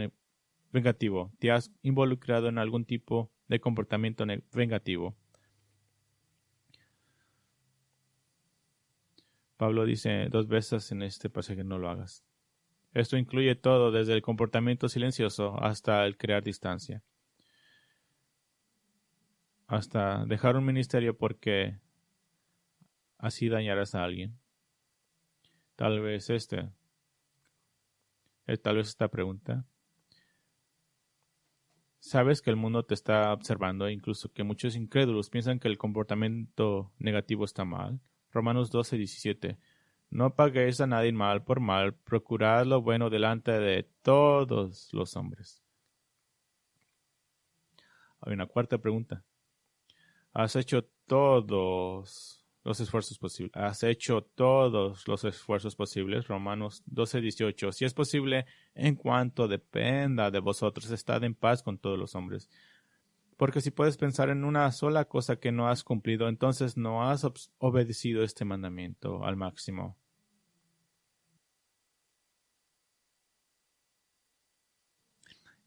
vengativo? ¿Te has involucrado en algún tipo de comportamiento vengativo? Pablo dice 2 veces en este pasaje que no lo hagas. Esto incluye todo, desde el comportamiento silencioso hasta el crear distancia. Hasta dejar un ministerio porque así dañarás a alguien. Tal vez esta pregunta. Sabes que el mundo te está observando e incluso que muchos incrédulos piensan que el comportamiento negativo está mal. Romanos 12:17. No paguéis a nadie mal por mal, procurad lo bueno delante de todos los hombres. Hay una cuarta pregunta. Has hecho todos los esfuerzos posibles. Has hecho todos los esfuerzos posibles. Romanos 12:18. Si es posible, en cuanto dependa de vosotros, estad en paz con todos los hombres. Porque si puedes pensar en una sola cosa que no has cumplido, entonces no has obedecido este mandamiento al máximo.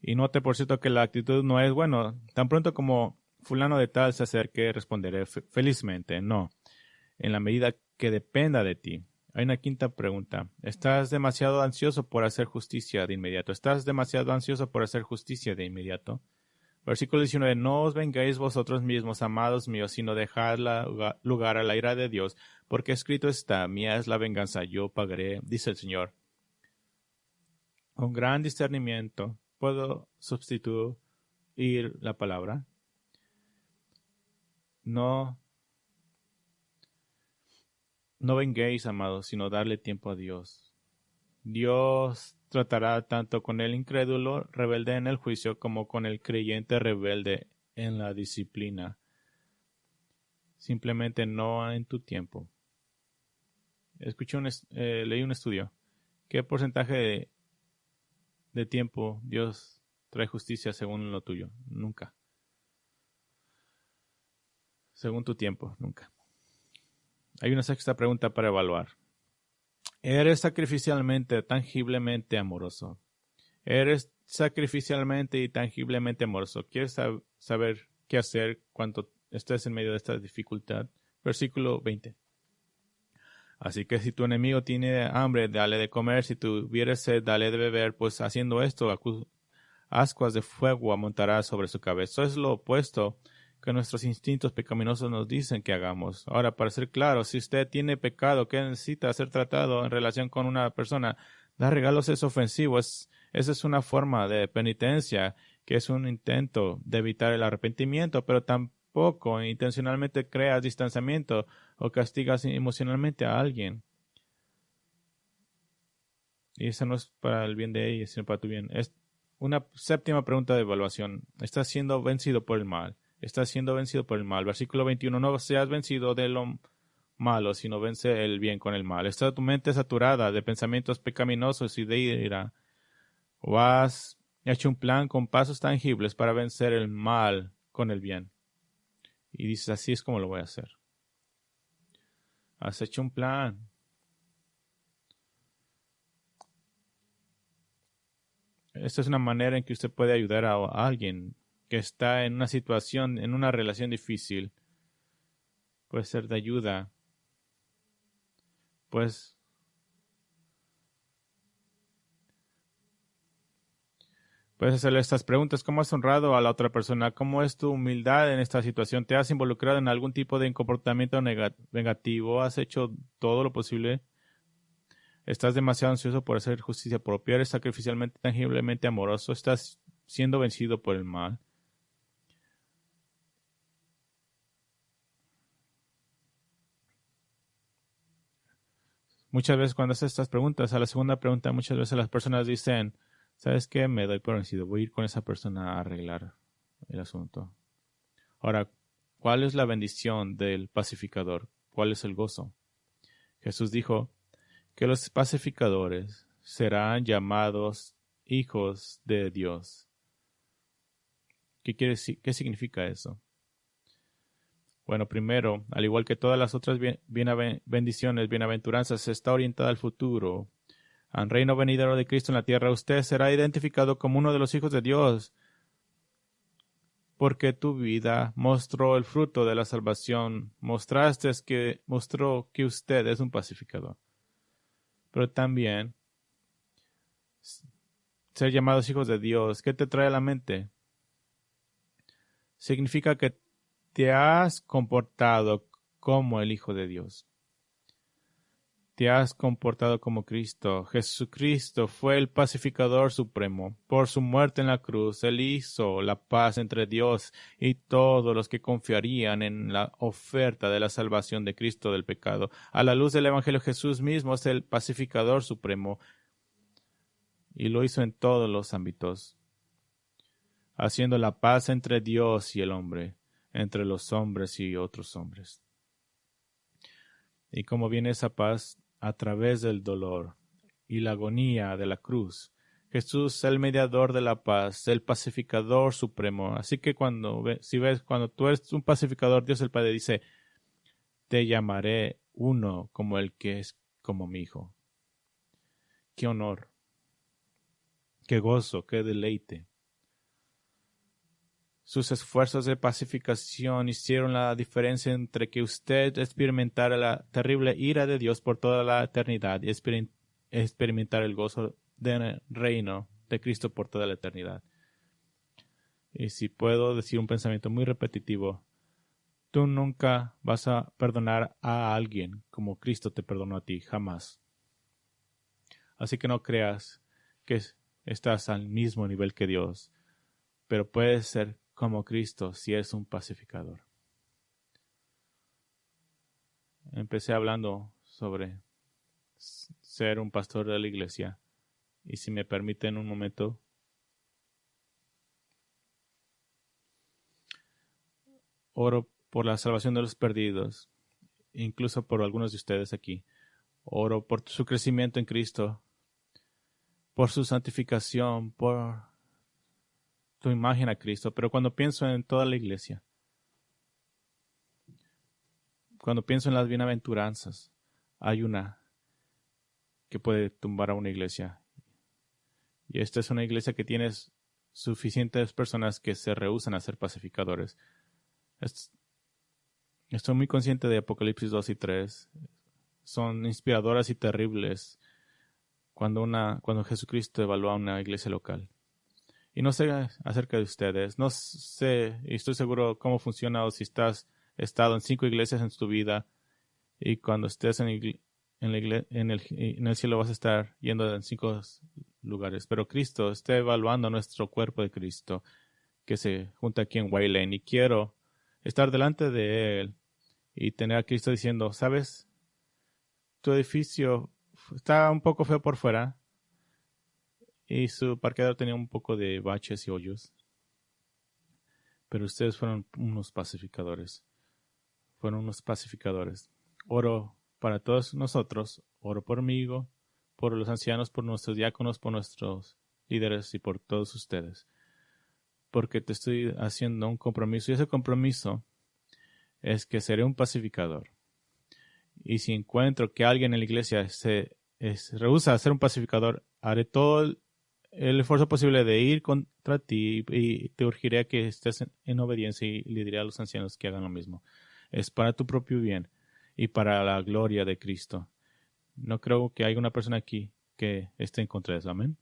Y note, por cierto, que la actitud no es, bueno, tan pronto como fulano de tal se acerque, responderé felizmente. No, en la medida que dependa de ti. Hay una quinta pregunta. ¿Estás demasiado ansioso por hacer justicia de inmediato? ¿Estás demasiado ansioso por hacer justicia de inmediato? Versículo 19. No os vengáis vosotros mismos, amados míos, sino dejad lugar a la ira de Dios, porque escrito está, mía es la venganza, yo pagaré, dice el Señor. Con gran discernimiento puedo sustituir la palabra. No venguéis, amados, sino darle tiempo a Dios. Dios tratará tanto con el incrédulo rebelde en el juicio como con el creyente rebelde en la disciplina. Simplemente no en tu tiempo. Leí un estudio. ¿Qué porcentaje de tiempo Dios trae justicia según lo tuyo? Nunca. Según tu tiempo, nunca. Hay una sexta pregunta para evaluar. ¿Eres sacrificialmente, tangiblemente amoroso? ¿Eres sacrificialmente y tangiblemente amoroso? ¿Quieres saber qué hacer cuando estés en medio de esta dificultad? Versículo 20. Así que si tu enemigo tiene hambre, dale de comer. Si tuviere sed, dale de beber. Pues haciendo esto, ascuas de fuego amontará sobre su cabeza. Eso es lo opuesto que nuestros instintos pecaminosos nos dicen que hagamos. Ahora, para ser claro, si usted tiene pecado que necesita ser tratado en relación con una persona, dar regalos es ofensivo. Esa es una forma de penitencia, que es un intento de evitar el arrepentimiento, pero tampoco intencionalmente creas distanciamiento o castigas emocionalmente a alguien. Y eso no es para el bien de ella, sino para tu bien. una séptima pregunta de evaluación. ¿Estás siendo vencido por el mal? Estás siendo vencido por el mal. Versículo 21. No seas vencido de lo malo, sino vence el bien con el mal. ¿Está tu mente saturada de pensamientos pecaminosos y de ira? ¿O has hecho un plan con pasos tangibles para vencer el mal con el bien? Y dices, así es como lo voy a hacer. Has hecho un plan. Esta es una manera en que usted puede ayudar a alguien que está en una situación, en una relación difícil. Puede ser de ayuda. Pues puedes hacerle estas preguntas. ¿Cómo has honrado a la otra persona? ¿Cómo es tu humildad en esta situación? ¿Te has involucrado en algún tipo de comportamiento negativo? ¿Has hecho todo lo posible? ¿Estás demasiado ansioso por hacer justicia propia? ¿Eres sacrificialmente, tangiblemente amoroso? ¿Estás siendo vencido por el mal? Muchas veces cuando haces estas preguntas, a la segunda pregunta, muchas veces las personas dicen, ¿sabes qué? Me doy por vencido. Voy a ir con esa persona a arreglar el asunto. Ahora, ¿cuál es la bendición del pacificador? ¿Cuál es el gozo? Jesús dijo que los pacificadores serán llamados hijos de Dios. ¿Qué significa eso? Bueno, primero, al igual que todas las otras bendiciones, bienaventuranzas, está orientada al futuro, al reino venidero de Cristo en la tierra. Usted será identificado como uno de los hijos de Dios, porque tu vida mostró el fruto de la salvación. Mostró que usted es un pacificador. Pero también ser llamados hijos de Dios, ¿qué te trae a la mente? Significa que te has comportado como el Hijo de Dios. Te has comportado como Cristo. Jesucristo fue el pacificador supremo. Por su muerte en la cruz, Él hizo la paz entre Dios y todos los que confiarían en la oferta de la salvación de Cristo del pecado. A la luz del Evangelio, Jesús mismo es el pacificador supremo y lo hizo en todos los ámbitos, haciendo la paz entre Dios y el hombre, entre los hombres y otros hombres. Y cómo viene esa paz a través del dolor y la agonía de la cruz. Jesús es el mediador de la paz, el pacificador supremo. Así que cuando tú eres un pacificador, Dios el Padre dice, te llamaré uno como el que es como mi hijo. Qué honor, qué gozo, qué deleite. Sus esfuerzos de pacificación hicieron la diferencia entre que usted experimentara la terrible ira de Dios por toda la eternidad y experimentar el gozo del reino de Cristo por toda la eternidad. Y si puedo decir un pensamiento muy repetitivo, tú nunca vas a perdonar a alguien como Cristo te perdonó a ti, jamás. Así que no creas que estás al mismo nivel que Dios, pero puedes ser como Cristo si eres un pacificador. Empecé hablando sobre ser un pastor de la iglesia y si me permiten un momento, oro por la salvación de los perdidos, incluso por algunos de ustedes aquí. Oro por su crecimiento en Cristo, por su santificación, por tu imagen a Cristo. Pero cuando pienso en toda la iglesia, cuando pienso en las bienaventuranzas, hay una que puede tumbar a una iglesia. Y esta es una iglesia que tiene suficientes personas que se rehúsan a ser pacificadores. Estoy muy consciente de Apocalipsis 2 y 3. Son inspiradoras y terribles cuando Jesucristo evalúa a una iglesia local. Y no sé acerca de ustedes, no sé, y estoy seguro cómo funciona o si has estado en 5 iglesias en tu vida y cuando estés en el cielo vas a estar yendo en 5 lugares. Pero Cristo está evaluando nuestro cuerpo de Cristo que se junta aquí en White Lane y quiero estar delante de Él y tener a Cristo diciendo, ¿sabes? Tu edificio está un poco feo por fuera y su parqueadero tenía un poco de baches y hoyos. Pero ustedes fueron unos pacificadores. Fueron unos pacificadores. Oro para todos nosotros, oro por mí, por los ancianos, por nuestros diáconos, por nuestros líderes y por todos ustedes. Porque te estoy haciendo un compromiso y ese compromiso es que seré un pacificador. Y si encuentro que alguien en la iglesia se rehúsa a ser un pacificador, haré todo el esfuerzo posible de ir contra ti y te urgiré a que estés en obediencia y le diré a los ancianos que hagan lo mismo. Es para tu propio bien y para la gloria de Cristo. No creo que haya una persona aquí que esté en contra de eso. Amén.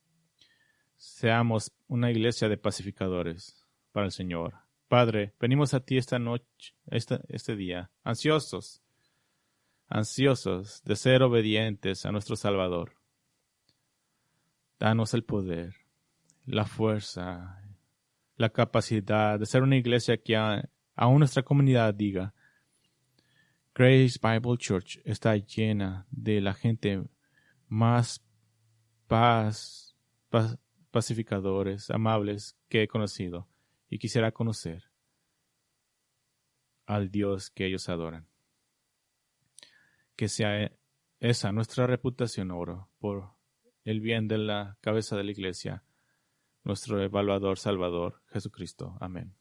Seamos una iglesia de pacificadores para el Señor. Padre, venimos a ti esta noche, este día, ansiosos de ser obedientes a nuestro Salvador. Danos el poder, la fuerza, la capacidad de ser una iglesia que aún nuestra comunidad diga: Grace Bible Church está llena de la gente más pacificadores, amables que he conocido, y quisiera conocer al Dios que ellos adoran. Que sea esa nuestra reputación, oro, por el bien de la cabeza de la iglesia, nuestro evaluador Salvador, Jesucristo. Amén.